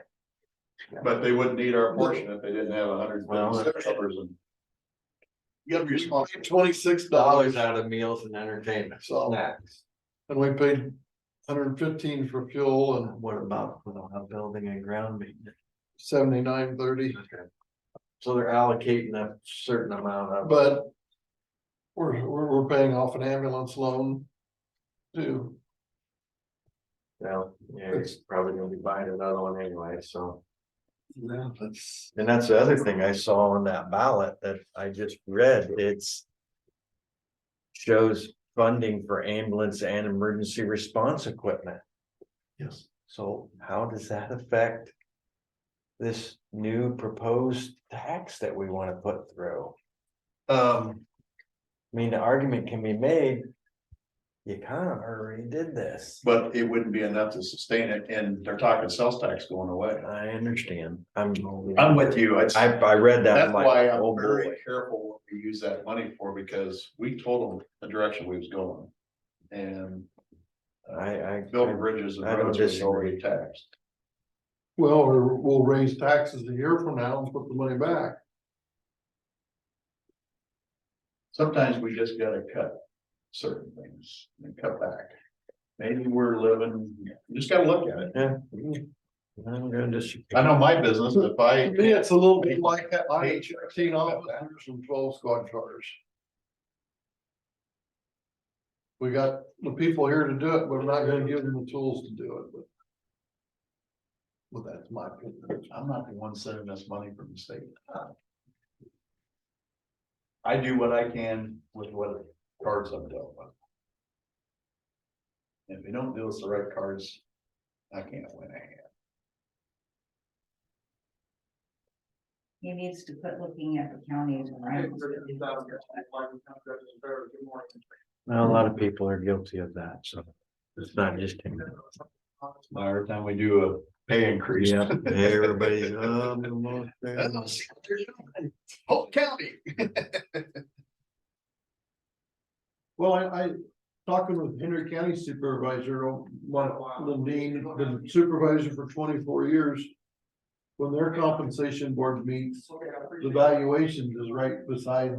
But they wouldn't need our portion if they didn't have $156 and. You gotta be responsible, $26, Dollars out of meals and entertainment, So- snacks. and we paid $115 for fuel and What about for the building and ground maintenance? $79.30, So they're allocating a certain amount of. but. We're paying off an ambulance loan. Too, Well, yeah, it's probably gonna be buying another one anyway, so. yeah, that's. And that's the other thing I saw on that ballot that I just read, it's. Shows funding for ambulance and emergency response equipment. Yes. So how does that affect? This new proposed tax that we wanna put through? I mean, the argument can be made. You kinda already did this. But it wouldn't be enough to sustain it, and they're talking sales tax going away. I understand, I'm with you, I read that. that's I'm like, why I'm oh, very boy. careful what we use that money for, because we told them the direction we was going. And building bridges and I don't roads was disagree. already taxed. Well, or we'll raise taxes a year from now and put the money back. Sometimes we just gotta cut certain things and cut back. Maybe we're living, you just gotta look at it. Yeah. I'm gonna disagree. I know my business, if To I, me, it's a little bit like that, I had 13 officers and 12 squad cars. We got the people here to do it, but we're not gonna give them the tools to do it, but. Well, that's my opinion. I'm not the one sending this money from the state. I do what I can with what cards I'm dealt with. If they don't deal us the right cards, I can't win a hand. He needs to quit looking at the counties around. Well, a lot of people are guilty of that, so it's not just him. Every time we do a pay increase. Yeah, everybody's, Whole county. Well, I talking with Henry County Supervisor, Lundeen, been supervisor for 24 years. When their compensation board meets, the valuations is right beside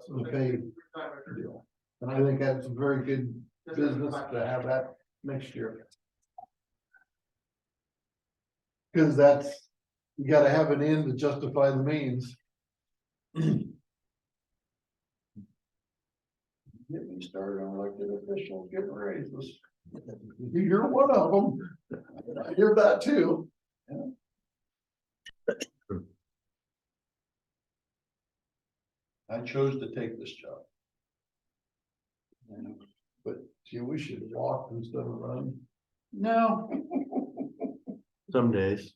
the pay deal. And I think that's a very good business to have that next year. Cause that's, you gotta have an end to justify the means. Get me started on elected officials getting raises. You're one of them. I hear that too. I chose to take this job. But gee, we should walk instead of run. No. some days.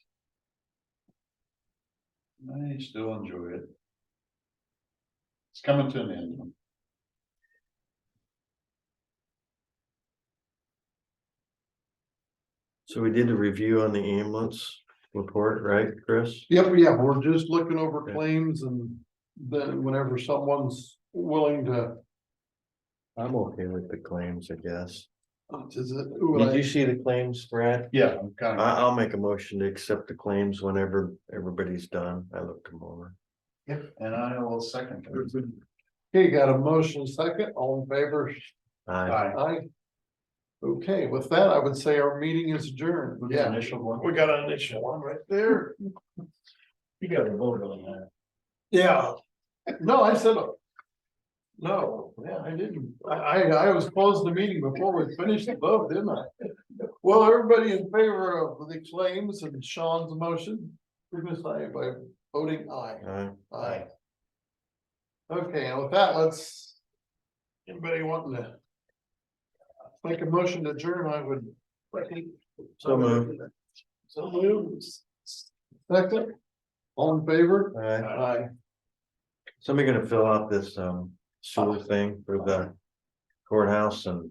I still enjoy it. It's coming to an end. So we did a review on the ambulance report, right, Chris? Yep, yeah, we're just looking over Okay. claims and then whenever someone's willing to, I'm okay with the claims, I guess. is it? Did you see the claims, Brad? Yeah, I'm kind of, I'll make a motion to accept the claims whenever everybody's done. I looked them over. and I will second. that. Okay, got a motion second, all in favor? Aye. Aye. Okay, with that, I would say our meeting is adjourned. Who's the initial one? We got an initial one right there. You got to vote on that. Yeah. No, I said. No, yeah, I didn't. I was closing the meeting before we finished the vote, didn't I? Well, everybody in favor of the claims and Sean's motion, please say by voting aye. Aye. Aye. Okay, and with that, let's. Anybody wanting to make a motion to adjourn, I would. So moved. So moved. Second, all in favor? Aye. Aye. somebody gonna fill out this sewer thing for the courthouse and